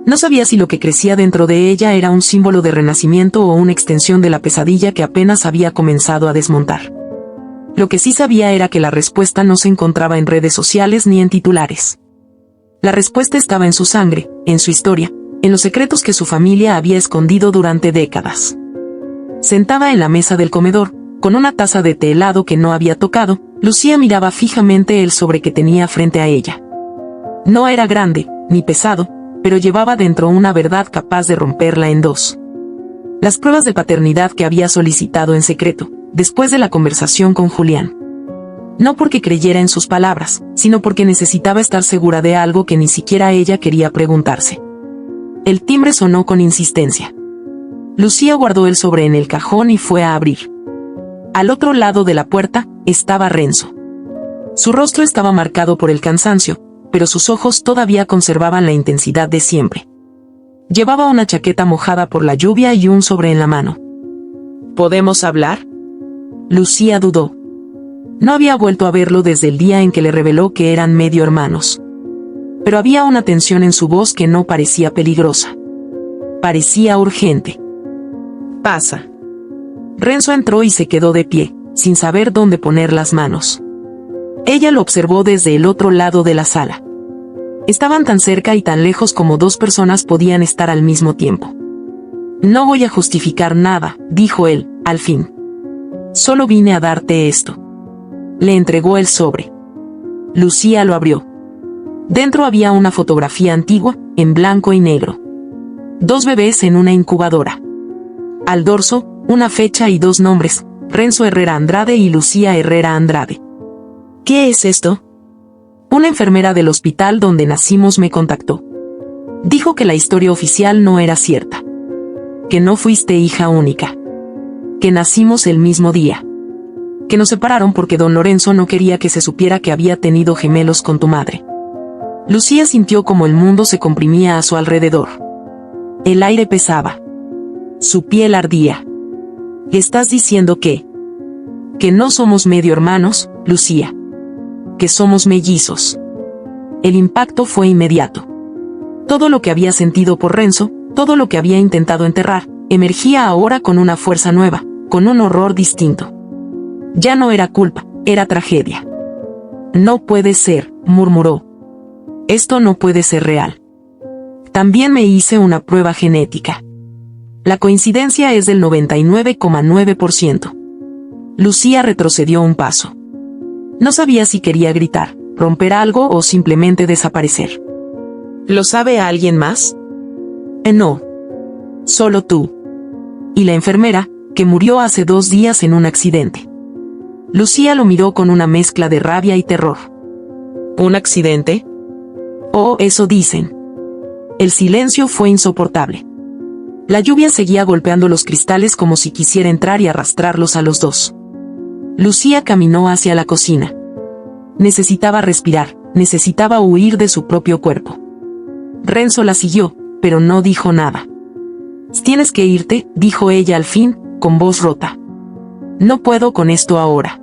No sabía si lo que crecía dentro de ella era un símbolo de renacimiento o una extensión de la pesadilla que apenas había comenzado a desmontar. Lo que sí sabía era que la respuesta no se encontraba en redes sociales ni en titulares. La respuesta estaba en su sangre, en su historia, en los secretos que su familia había escondido durante décadas. Sentada en la mesa del comedor, con una taza de té helado que no había tocado, Lucía miraba fijamente el sobre que tenía frente a ella. No era grande, ni pesado, pero llevaba dentro una verdad capaz de romperla en dos. Las pruebas de paternidad que había solicitado en secreto, después de la conversación con Julián. No porque creyera en sus palabras, sino porque necesitaba estar segura de algo que ni siquiera ella quería preguntarse. El timbre sonó con insistencia. Lucía guardó el sobre en el cajón y fue a abrir. Al otro lado de la puerta, estaba Renzo. Su rostro estaba marcado por el cansancio, pero sus ojos todavía conservaban la intensidad de siempre. Llevaba una chaqueta mojada por la lluvia y un sobre en la mano. ¿Podemos hablar? Lucía dudó. No había vuelto a verlo desde el día en que le reveló que eran medio hermanos. Pero había una tensión en su voz que no parecía peligrosa. Parecía urgente. Pasa. Renzo entró y se quedó de pie, sin saber dónde poner las manos. Ella lo observó desde el otro lado de la sala. Estaban tan cerca y tan lejos como dos personas podían estar al mismo tiempo. No voy a justificar nada, dijo él, al fin. Solo vine a darte esto. Le entregó el sobre. Lucía lo abrió. Dentro había una fotografía antigua, en blanco y negro. 2 bebés en una incubadora. Al dorso, una fecha y 2 nombres, Renzo Herrera Andrade y Lucía Herrera Andrade. ¿Qué es esto? Una enfermera del hospital donde nacimos me contactó. Dijo que la historia oficial no era cierta. Que no fuiste hija única. Que nacimos el mismo día. Que nos separaron porque don Lorenzo no quería que se supiera que había tenido gemelos con tu madre. Lucía sintió como el mundo se comprimía a su alrededor. El aire pesaba. Su piel ardía. ¿Estás diciendo que no somos medio hermanos, Lucía? Que somos mellizos. El impacto fue inmediato. Todo lo que había sentido por Renzo, todo lo que había intentado enterrar, emergía ahora con una fuerza nueva, con un horror distinto. Ya no era culpa, era tragedia. No puede ser, murmuró. Esto no puede ser real. También me hice una prueba genética. La coincidencia es del 99,9%. Lucía retrocedió un paso. No sabía si quería gritar, romper algo o simplemente desaparecer. ¿Lo sabe alguien más? No. Solo tú. Y la enfermera, que murió hace 2 días en un accidente. Lucía lo miró con una mezcla de rabia y terror. ¿Un accidente? Oh, eso dicen. El silencio fue insoportable. La lluvia seguía golpeando los cristales como si quisiera entrar y arrastrarlos a los dos. Lucía caminó hacia la cocina. Necesitaba respirar, necesitaba huir de su propio cuerpo. Renzo la siguió, pero no dijo nada. Tienes que irte, dijo ella al fin, con voz rota. No puedo con esto ahora.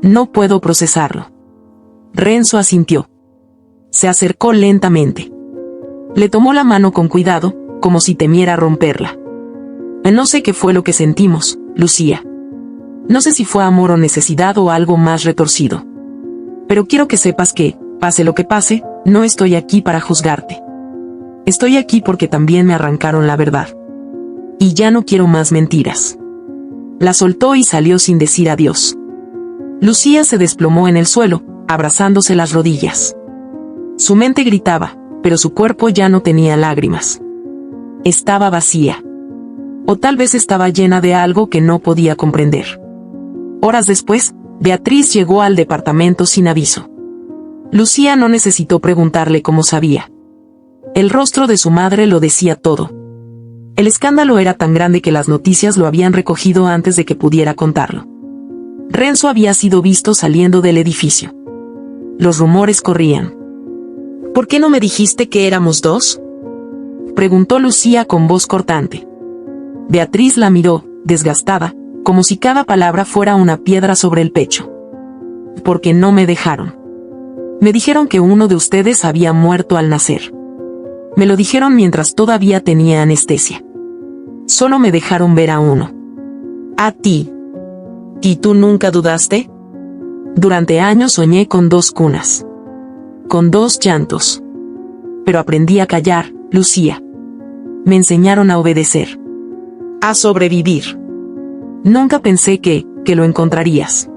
No puedo procesarlo. Renzo asintió. Se acercó lentamente. Le tomó la mano con cuidado, como si temiera romperla. No sé qué fue lo que sentimos, Lucía. No sé si fue amor o necesidad o algo más retorcido. Pero quiero que sepas que, pase lo que pase, no estoy aquí para juzgarte. Estoy aquí porque también me arrancaron la verdad. Y ya no quiero más mentiras. La soltó y salió sin decir adiós. Lucía se desplomó en el suelo, abrazándose las rodillas. Su mente gritaba, pero su cuerpo ya no tenía lágrimas. Estaba vacía. O tal vez estaba llena de algo que no podía comprender. Horas después, Beatriz llegó al departamento sin aviso. Lucía no necesitó preguntarle cómo sabía. El rostro de su madre lo decía todo. El escándalo era tan grande que las noticias lo habían recogido antes de que pudiera contarlo. Renzo había sido visto saliendo del edificio. Los rumores corrían. ¿Por qué no me dijiste que éramos dos?, preguntó Lucía con voz cortante. Beatriz la miró, desgastada, como si cada palabra fuera una piedra sobre el pecho. Porque no me dejaron. Me dijeron que uno de ustedes había muerto al nacer. Me lo dijeron mientras todavía tenía anestesia. Solo me dejaron ver a uno. A ti. ¿Y tú nunca dudaste? Durante años soñé con 2 cunas. Con 2 llantos. Pero aprendí a callar, Lucía. Me enseñaron a obedecer. A sobrevivir. Nunca pensé que lo encontrarías.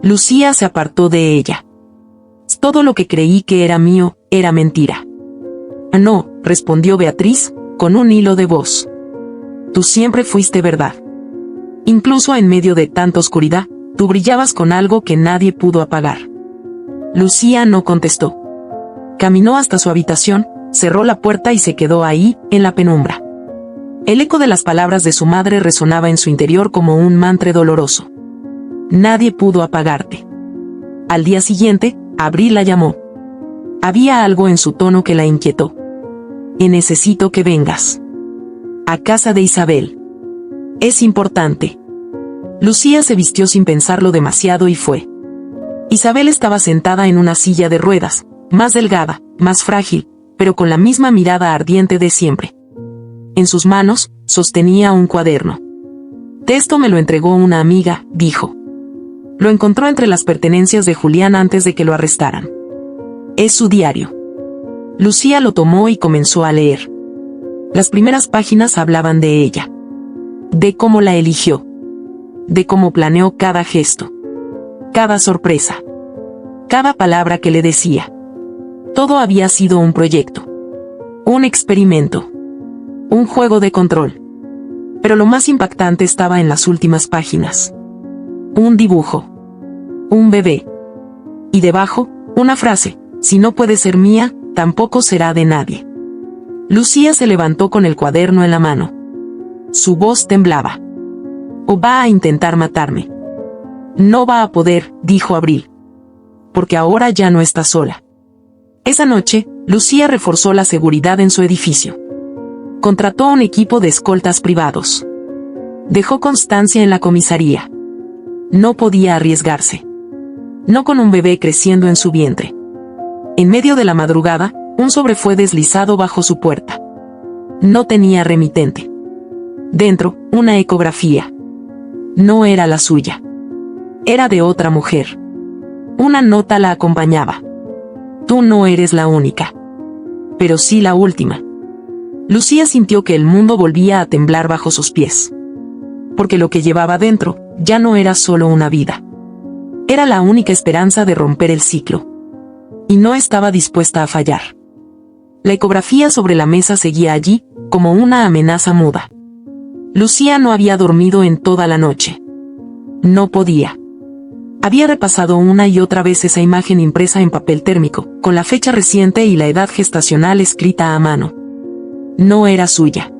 Lucía se apartó de ella. Todo lo que creí que era mío, era mentira. No, respondió Beatriz, con un hilo de voz. Tú siempre fuiste verdad. Incluso en medio de tanta oscuridad, tú brillabas con algo que nadie pudo apagar. Lucía no contestó. Caminó hasta su habitación, cerró la puerta y se quedó ahí, en la penumbra. El eco de las palabras de su madre resonaba en su interior como un mantra doloroso. Nadie pudo apagarte. Al día siguiente, Abril la llamó. Había algo en su tono que la inquietó. Necesito que vengas. A casa de Isabel. Es importante. Lucía se vistió sin pensarlo demasiado y fue. Isabel estaba sentada en una silla de ruedas, más delgada, más frágil, pero con la misma mirada ardiente de siempre. En sus manos, sostenía un cuaderno. Esto me lo entregó una amiga, dijo. Lo encontró entre las pertenencias de Julián antes de que lo arrestaran. Es su diario. Lucía lo tomó y comenzó a leer. Las primeras páginas hablaban de ella. De cómo la eligió. De cómo planeó cada gesto. Cada sorpresa. Cada palabra que le decía. Todo había sido un proyecto. Un experimento. Un juego de control. Pero lo más impactante estaba en las últimas páginas. Un dibujo. Un bebé. Y debajo, una frase: si no puede ser mía, tampoco será de nadie. Lucía se levantó con el cuaderno en la mano. Su voz temblaba. ¿O va a intentar matarme? No va a poder, dijo Abril. Porque ahora ya no está sola. Esa noche, Lucía reforzó la seguridad en su edificio. Contrató un equipo de escoltas privados. Dejó constancia en la comisaría. No podía arriesgarse. No con un bebé creciendo en su vientre. En medio de la madrugada, un sobre fue deslizado bajo su puerta. No tenía remitente. Dentro, una ecografía. No era la suya. Era de otra mujer. Una nota la acompañaba. Tú no eres la única. Pero sí la última. Lucía sintió que el mundo volvía a temblar bajo sus pies. Porque lo que llevaba dentro, ya no era solo una vida. Era la única esperanza de romper el ciclo. Y no estaba dispuesta a fallar. La ecografía sobre la mesa seguía allí, como una amenaza muda. Lucía no había dormido en toda la noche. No podía. Había repasado una y otra vez esa imagen impresa en papel térmico, con la fecha reciente y la edad gestacional escrita a mano. No era suya.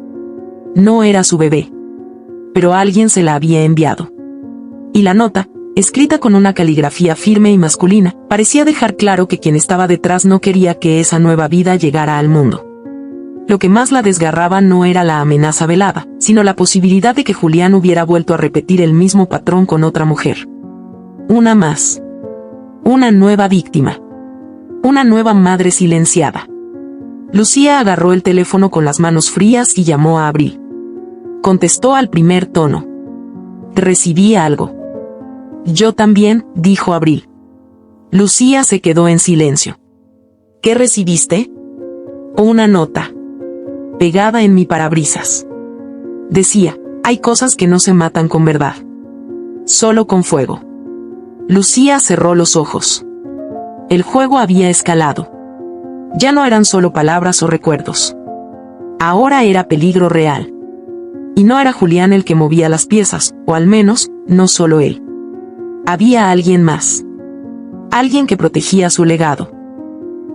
No era su bebé. Pero alguien se la había enviado. Y la nota, escrita con una caligrafía firme y masculina, parecía dejar claro que quien estaba detrás no quería que esa nueva vida llegara al mundo. Lo que más la desgarraba no era la amenaza velada, sino la posibilidad de que Julián hubiera vuelto a repetir el mismo patrón con otra mujer. Una más. Una nueva víctima. Una nueva madre silenciada. Lucía agarró el teléfono con las manos frías y llamó a Abril. Contestó al primer tono. Recibí algo. Yo también, dijo Abril. Lucía se quedó en silencio. ¿Qué recibiste? Una nota. Pegada en mi parabrisas. Decía, hay cosas que no se matan con verdad. Solo con fuego. Lucía cerró los ojos. El juego había escalado. Ya no eran solo palabras o recuerdos. Ahora era peligro real. Y no era Julián el que movía las piezas, o al menos, no solo él. Había alguien más. Alguien que protegía su legado.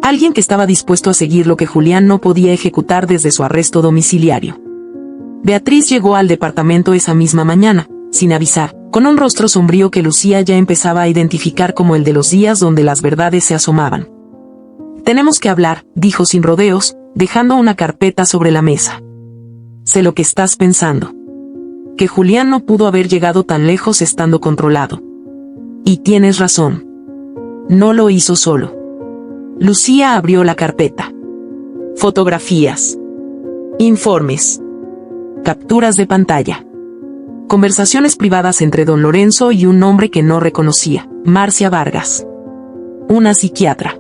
Alguien que estaba dispuesto a seguir lo que Julián no podía ejecutar desde su arresto domiciliario. Beatriz llegó al departamento esa misma mañana, sin avisar, con un rostro sombrío que Lucía ya empezaba a identificar como el de los días donde las verdades se asomaban. Tenemos que hablar, dijo sin rodeos, dejando una carpeta sobre la mesa. Sé lo que estás pensando. Que Julián no pudo haber llegado tan lejos estando controlado. Y tienes razón. No lo hizo solo. Lucía abrió la carpeta. Fotografías. Informes. Capturas de pantalla. Conversaciones privadas entre don Lorenzo y un hombre que no reconocía, Marcia Vargas. Una psiquiatra.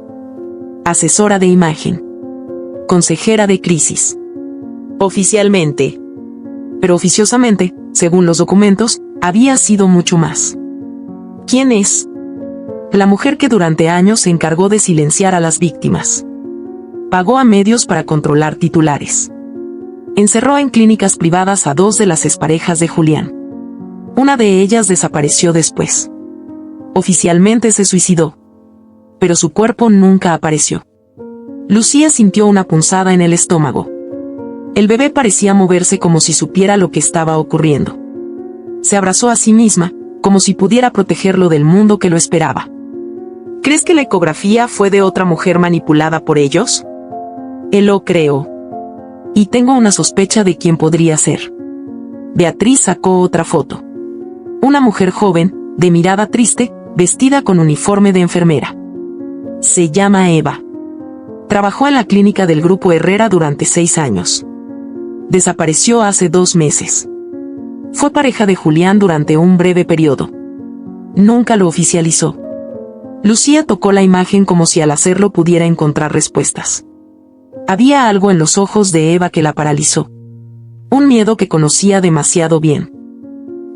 Asesora de imagen. Consejera de crisis. Oficialmente. Pero oficiosamente, según los documentos, había sido mucho más. ¿Quién es? La mujer que durante años se encargó de silenciar a las víctimas. Pagó a medios para controlar titulares. Encerró en clínicas privadas a 2 de las exparejas de Julián. Una de ellas desapareció después. Oficialmente se suicidó. Pero su cuerpo nunca apareció. Lucía sintió una punzada en el estómago. El bebé parecía moverse como si supiera lo que estaba ocurriendo. Se abrazó a sí misma, como si pudiera protegerlo del mundo que lo esperaba. ¿Crees que la ecografía fue de otra mujer manipulada por ellos? Él lo creó. Y tengo una sospecha de quién podría ser. Beatriz sacó otra foto. Una mujer joven, de mirada triste, vestida con uniforme de enfermera. Se llama Eva. Trabajó en la clínica del Grupo Herrera durante 6 años. Desapareció hace 2 meses. Fue pareja de Julián durante un breve periodo. Nunca lo oficializó. Lucía tocó la imagen como si al hacerlo pudiera encontrar respuestas. Había algo en los ojos de Eva que la paralizó. Un miedo que conocía demasiado bien.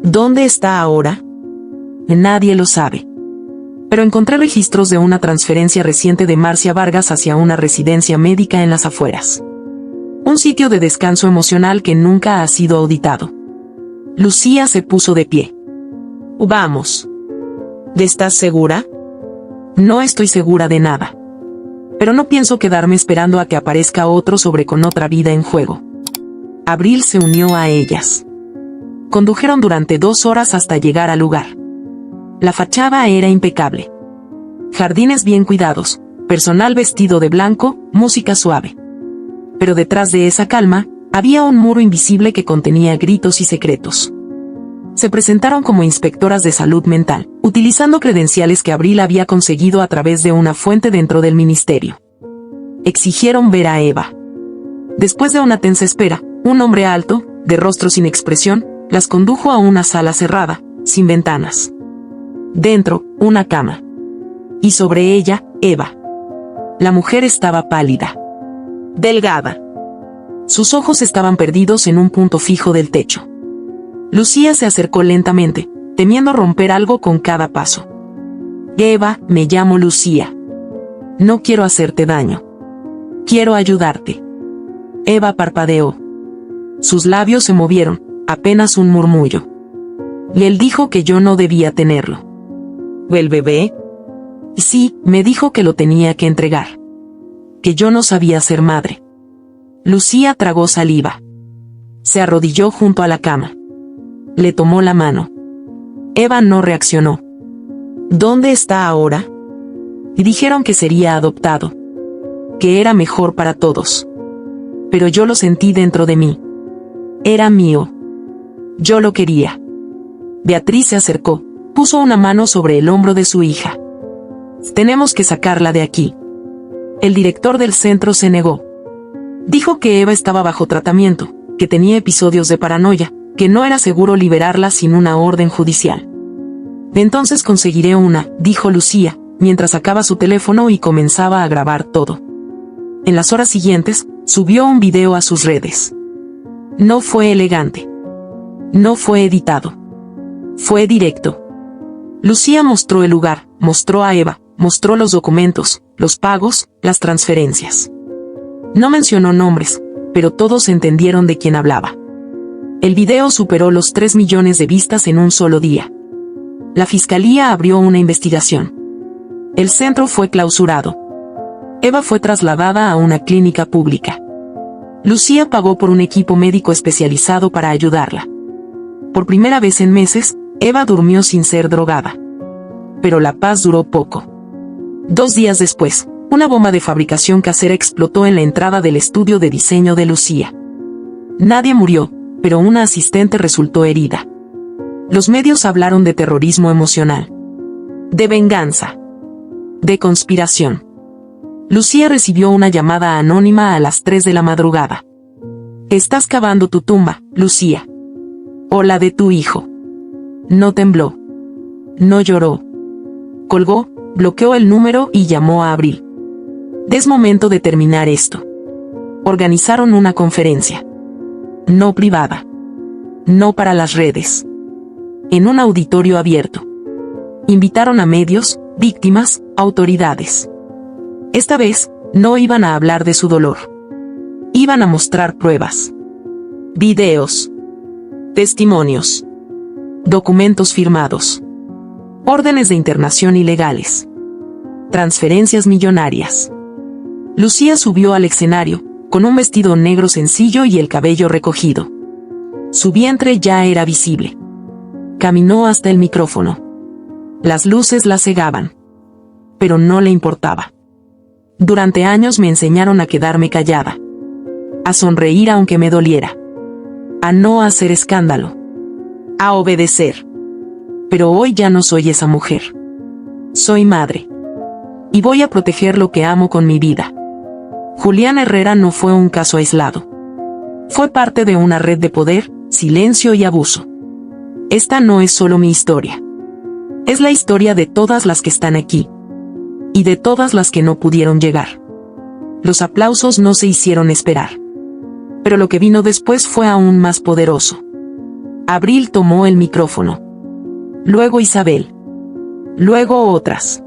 ¿Dónde está ahora? Nadie lo sabe. Pero encontré registros de una transferencia reciente de Marcia Vargas hacia una residencia médica en las afueras. Un sitio de descanso emocional que nunca ha sido auditado. Lucía se puso de pie. Vamos. ¿Estás segura? No estoy segura de nada. Pero no pienso quedarme esperando a que aparezca otro sobre con otra vida en juego. Abril se unió a ellas. Condujeron durante 2 horas hasta llegar al lugar. La fachada era impecable. Jardines bien cuidados, personal vestido de blanco, música suave. Pero detrás de esa calma, había un muro invisible que contenía gritos y secretos. Se presentaron como inspectoras de salud mental, utilizando credenciales que Abril había conseguido a través de una fuente dentro del ministerio. Exigieron ver a Eva. Después de una tensa espera, un hombre alto, de rostro sin expresión, las condujo a una sala cerrada, sin ventanas. Dentro, una cama. Y sobre ella, Eva. La mujer estaba pálida. Delgada. Sus ojos estaban perdidos en un punto fijo del techo. Lucía se acercó lentamente, temiendo romper algo con cada paso. Eva, me llamo Lucía. No quiero hacerte daño. Quiero ayudarte. Eva parpadeó. Sus labios se movieron, apenas un murmullo. Y él dijo que yo no debía tenerlo. ¿El bebé? Sí, me dijo que lo tenía que entregar. Que yo no sabía ser madre. Lucía tragó saliva. Se arrodilló junto a la cama. Le tomó la mano. Eva no reaccionó. ¿Dónde está ahora? Y dijeron que sería adoptado. Que era mejor para todos. Pero yo lo sentí dentro de mí. Era mío. Yo lo quería. Beatriz se acercó, puso una mano sobre el hombro de su hija. Tenemos que sacarla de aquí. El director del centro se negó. Dijo que Eva estaba bajo tratamiento, que tenía episodios de paranoia, que no era seguro liberarla sin una orden judicial. Entonces conseguiré una, dijo Lucía, mientras sacaba su teléfono y comenzaba a grabar todo. En las horas siguientes, subió un video a sus redes. No fue elegante. No fue editado. Fue directo. Lucía mostró el lugar, mostró a Eva, mostró los documentos, los pagos, las transferencias. No mencionó nombres, pero todos entendieron de quién hablaba. El video superó los 3 millones de vistas en un solo día. La fiscalía abrió una investigación. El centro fue clausurado. Eva fue trasladada a una clínica pública. Lucía pagó por un equipo médico especializado para ayudarla. Por primera vez en meses, Eva durmió sin ser drogada. Pero la paz duró poco. 2 días después, una bomba de fabricación casera explotó en la entrada del estudio de diseño de Lucía. Nadie murió, pero una asistente resultó herida. Los medios hablaron de terrorismo emocional, de venganza, de conspiración. Lucía recibió una llamada anónima a las 3 de la madrugada. Estás cavando tu tumba, Lucía. O la de tu hijo. No tembló. No lloró. Colgó, bloqueó el número y llamó a Abril. Es momento de terminar esto. Organizaron una conferencia. No privada. No para las redes. En un auditorio abierto. Invitaron a medios, víctimas, autoridades. Esta vez, no iban a hablar de su dolor. Iban a mostrar pruebas. Videos. Testimonios. Documentos firmados. Órdenes de internación ilegales. Transferencias millonarias. Lucía subió al escenario, con un vestido negro sencillo y el cabello recogido. Su vientre ya era visible. Caminó hasta el micrófono. Las luces la cegaban. Pero no le importaba. Durante años me enseñaron a quedarme callada. A sonreír aunque me doliera. A no hacer escándalo. A obedecer. Pero hoy ya no soy esa mujer. Soy madre. Y voy a proteger lo que amo con mi vida. Julián Herrera no fue un caso aislado. Fue parte de una red de poder, silencio y abuso. Esta no es solo mi historia. Es la historia de todas las que están aquí. Y de todas las que no pudieron llegar. Los aplausos no se hicieron esperar. Pero lo que vino después fue aún más poderoso. Abril tomó el micrófono. Luego Isabel. Luego otras.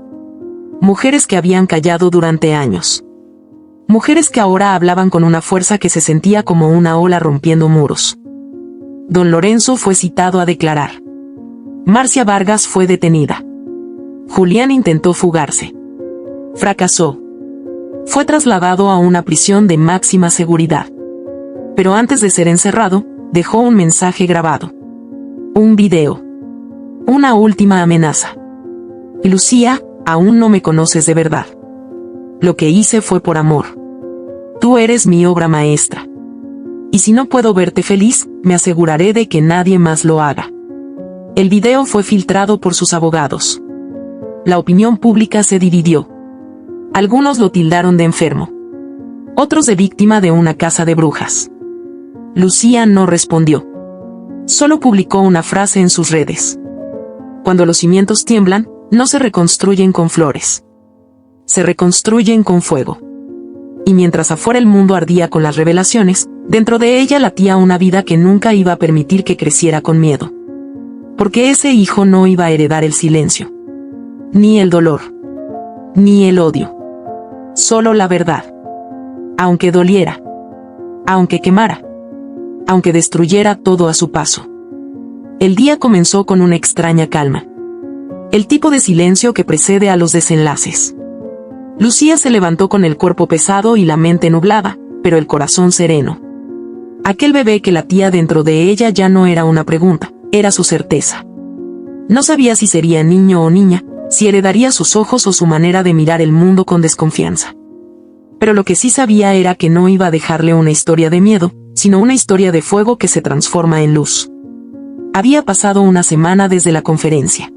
Mujeres que habían callado durante años. Mujeres que ahora hablaban con una fuerza que se sentía como una ola rompiendo muros. Don Lorenzo fue citado a declarar. Marcia Vargas fue detenida. Julián intentó fugarse. Fracasó. Fue trasladado a una prisión de máxima seguridad. Pero antes de ser encerrado, dejó un mensaje grabado. Un video. Una última amenaza. Lucía, aún no me conoces de verdad. Lo que hice fue por amor. Tú eres mi obra maestra. Y si no puedo verte feliz, me aseguraré de que nadie más lo haga. El video fue filtrado por sus abogados. La opinión pública se dividió. Algunos lo tildaron de enfermo. Otros de víctima de una casa de brujas. Lucía no respondió. Solo publicó una frase en sus redes. Cuando los cimientos tiemblan, no se reconstruyen con flores. Se reconstruyen con fuego. Y mientras afuera el mundo ardía con las revelaciones, dentro de ella latía una vida que nunca iba a permitir que creciera con miedo. Porque ese hijo no iba a heredar el silencio. Ni el dolor. Ni el odio. Solo la verdad. Aunque doliera. Aunque quemara. Aunque destruyera todo a su paso. El día comenzó con una extraña calma. El tipo de silencio que precede a los desenlaces. Lucía se levantó con el cuerpo pesado y la mente nublada, pero el corazón sereno. Aquel bebé que latía dentro de ella ya no era una pregunta, era su certeza. No sabía si sería niño o niña, si heredaría sus ojos o su manera de mirar el mundo con desconfianza. Pero lo que sí sabía era que no iba a dejarle una historia de miedo, sino una historia de fuego que se transforma en luz. Había pasado una semana desde la conferencia.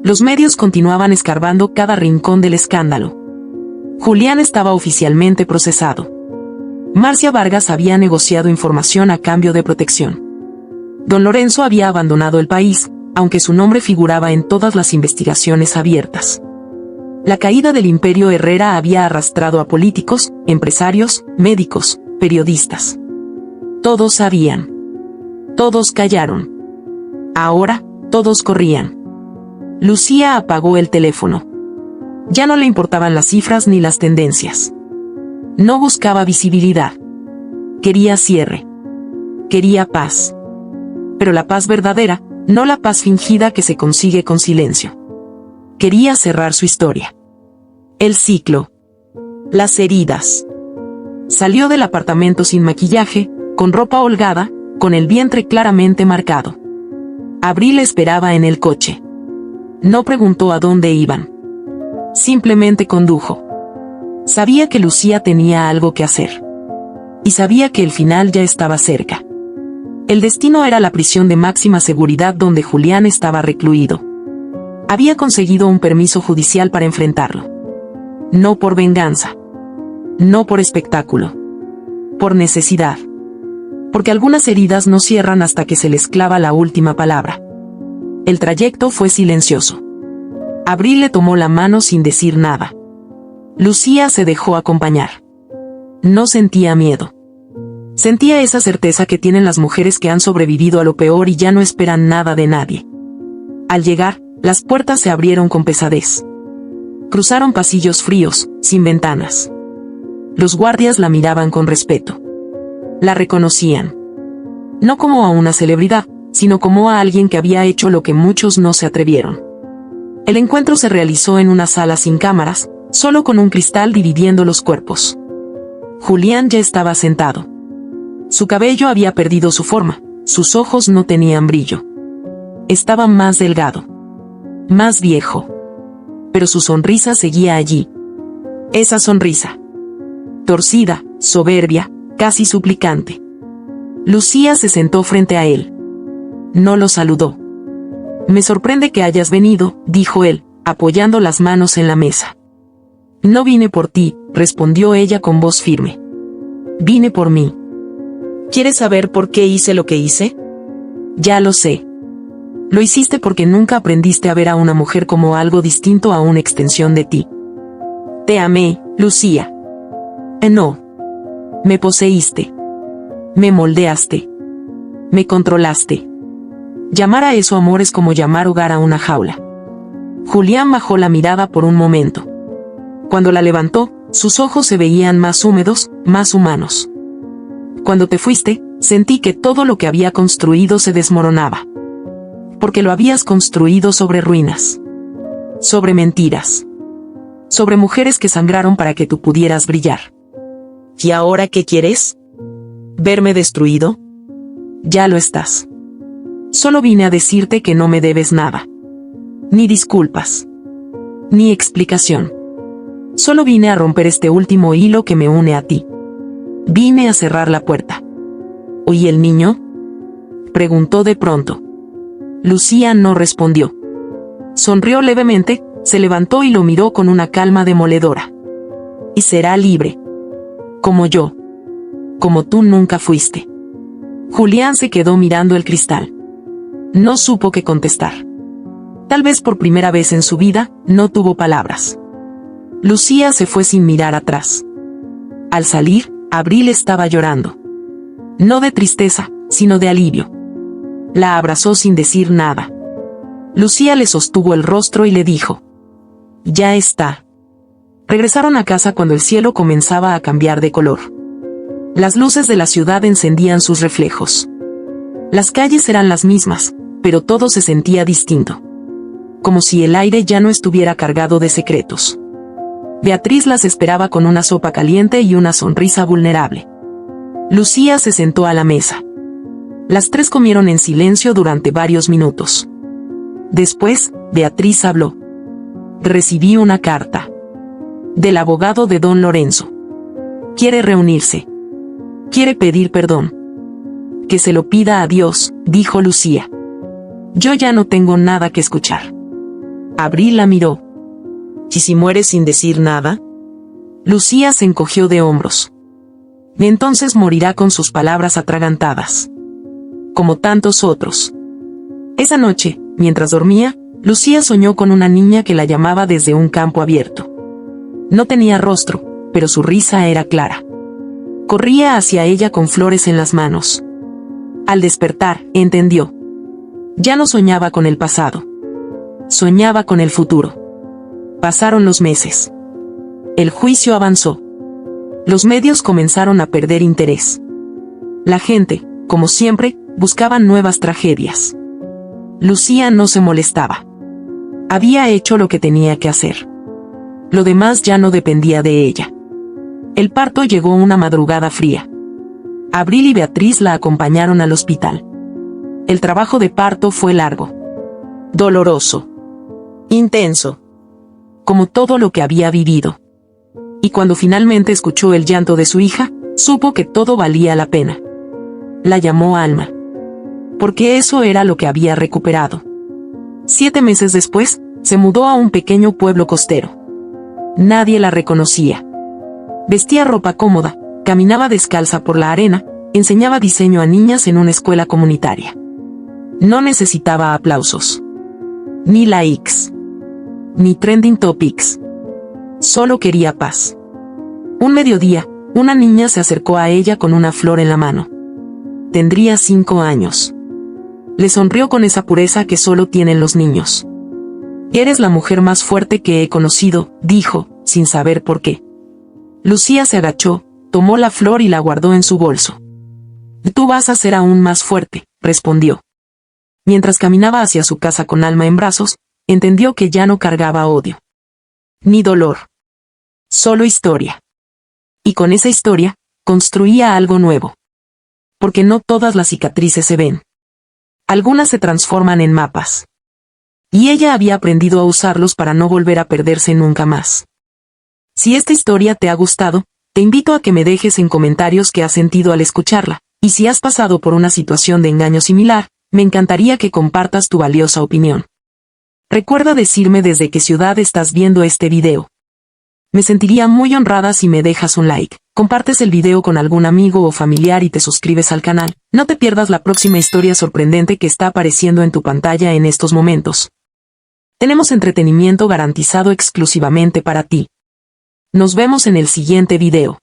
Los medios continuaban escarbando cada rincón del escándalo. Julián estaba oficialmente procesado. Marcia Vargas había negociado información a cambio de protección. Don Lorenzo había abandonado el país, aunque su nombre figuraba en todas las investigaciones abiertas. La caída del Imperio Herrera había arrastrado a políticos, empresarios, médicos, periodistas. Todos sabían. Todos callaron. Ahora, todos corrían. Lucía apagó el teléfono. Ya no le importaban las cifras ni las tendencias. No buscaba visibilidad. Quería cierre. Quería paz. Pero la paz verdadera, no la paz fingida que se consigue con silencio. Quería cerrar su historia. El ciclo. Las heridas. Salió del apartamento sin maquillaje, con ropa holgada, con el vientre claramente marcado. Abril esperaba en el coche. No preguntó a dónde iban. Simplemente condujo. Sabía que Lucía tenía algo que hacer. Y sabía que el final ya estaba cerca. El destino era la prisión de máxima seguridad donde Julián estaba recluido. Había conseguido un permiso judicial para enfrentarlo. No por venganza. No por espectáculo. Por necesidad. Porque algunas heridas no cierran hasta que se les clava la última palabra. El trayecto fue silencioso. Abril le tomó la mano sin decir nada. Lucía se dejó acompañar. No sentía miedo. Sentía esa certeza que tienen las mujeres que han sobrevivido a lo peor y ya no esperan nada de nadie. Al llegar, las puertas se abrieron con pesadez. Cruzaron pasillos fríos, sin ventanas. Los guardias la miraban con respeto. La reconocían. No como a una celebridad, sino como a alguien que había hecho lo que muchos no se atrevieron. El encuentro se realizó en una sala sin cámaras, solo con un cristal dividiendo los cuerpos. Julián ya estaba sentado. Su cabello había perdido su forma, sus ojos no tenían brillo. Estaba más delgado. Más viejo. Pero su sonrisa seguía allí. Esa sonrisa. Torcida, soberbia, casi suplicante. Lucía se sentó frente a él. No lo saludó. Me sorprende que hayas venido, dijo él, apoyando las manos en la mesa. No vine por ti, respondió ella con voz firme. Vine por mí. ¿Quieres saber por qué hice lo que hice? Ya lo sé. Lo hiciste porque nunca aprendiste a ver a una mujer como algo distinto a una extensión de ti. Te amé, Lucía. No. Me poseíste. Me moldeaste. Me controlaste. Llamar a eso amor es como llamar hogar a una jaula. Julián bajó la mirada por un momento. Cuando la levantó, sus ojos se veían más húmedos, más humanos. Cuando te fuiste, sentí que todo lo que había construido se desmoronaba. Porque lo habías construido sobre ruinas. Sobre mentiras. Sobre mujeres que sangraron para que tú pudieras brillar. ¿Y ahora qué quieres? ¿Verme destruido? Ya lo estás. Solo vine a decirte que no me debes nada. Ni disculpas. Ni explicación. Solo vine a romper este último hilo que me une a ti. Vine a cerrar la puerta. ¿Y el niño? Preguntó de pronto. Lucía no respondió. Sonrió levemente, se levantó y lo miró con una calma demoledora. Y será libre. Como yo. Como tú nunca fuiste. Julián se quedó mirando el cristal. No supo qué contestar. Tal vez por primera vez en su vida, no tuvo palabras. Lucía se fue sin mirar atrás. Al salir, Abril estaba llorando. No de tristeza, sino de alivio. La abrazó sin decir nada. Lucía le sostuvo el rostro y le dijo: ya está. Regresaron a casa cuando el cielo comenzaba a cambiar de color. Las luces de la ciudad encendían sus reflejos. Las calles eran las mismas, pero todo se sentía distinto. Como si el aire ya no estuviera cargado de secretos. Beatriz las esperaba con una sopa caliente y una sonrisa vulnerable. Lucía se sentó a la mesa. Las tres comieron en silencio durante varios minutos. Después, Beatriz habló. Recibí una carta. Del abogado de don Lorenzo. Quiere reunirse. Quiere pedir perdón. Que se lo pida a Dios, dijo Lucía. Yo ya no tengo nada que escuchar. Abril la miró. ¿Y si mueres sin decir nada? Lucía se encogió de hombros. Entonces morirá con sus palabras atragantadas. Como tantos otros. Esa noche, mientras dormía, Lucía soñó con una niña que la llamaba desde un campo abierto. No tenía rostro, pero su risa era clara. Corría hacia ella con flores en las manos. Al despertar, entendió. Ya no soñaba con el pasado. Soñaba con el futuro. Pasaron los meses. El juicio avanzó. Los medios comenzaron a perder interés. La gente, como siempre, buscaba nuevas tragedias. Lucía no se molestaba. Había hecho lo que tenía que hacer. Lo demás ya no dependía de ella. El parto llegó una madrugada fría. Abril y Beatriz la acompañaron al hospital. El trabajo de parto fue largo. Doloroso. Intenso. Como todo lo que había vivido. Y cuando finalmente escuchó el llanto de su hija, supo que todo valía la pena. La llamó Alma. Porque eso era lo que había recuperado. 7 meses después, se mudó a un pequeño pueblo costero. Nadie la reconocía. Vestía ropa cómoda, caminaba descalza por la arena, enseñaba diseño a niñas en una escuela comunitaria. No necesitaba aplausos. Ni likes. Ni trending topics. Solo quería paz. Un mediodía, una niña se acercó a ella con una flor en la mano. Tendría 5 años. Le sonrió con esa pureza que solo tienen los niños. Eres la mujer más fuerte que he conocido, dijo, sin saber por qué. Lucía se agachó, tomó la flor y la guardó en su bolso. Tú vas a ser aún más fuerte, respondió. Mientras caminaba hacia su casa con Alma en brazos, entendió que ya no cargaba odio. Ni dolor. Solo historia. Y con esa historia, construía algo nuevo. Porque no todas las cicatrices se ven. Algunas se transforman en mapas. Y ella había aprendido a usarlos para no volver a perderse nunca más. Si esta historia te ha gustado, te invito a que me dejes en comentarios qué has sentido al escucharla, y si has pasado por una situación de engaño similar, me encantaría que compartas tu valiosa opinión. Recuerda decirme desde qué ciudad estás viendo este video. Me sentiría muy honrada si me dejas un like, compartes el video con algún amigo o familiar y te suscribes al canal. No te pierdas la próxima historia sorprendente que está apareciendo en tu pantalla en estos momentos. Tenemos entretenimiento garantizado exclusivamente para ti. Nos vemos en el siguiente video.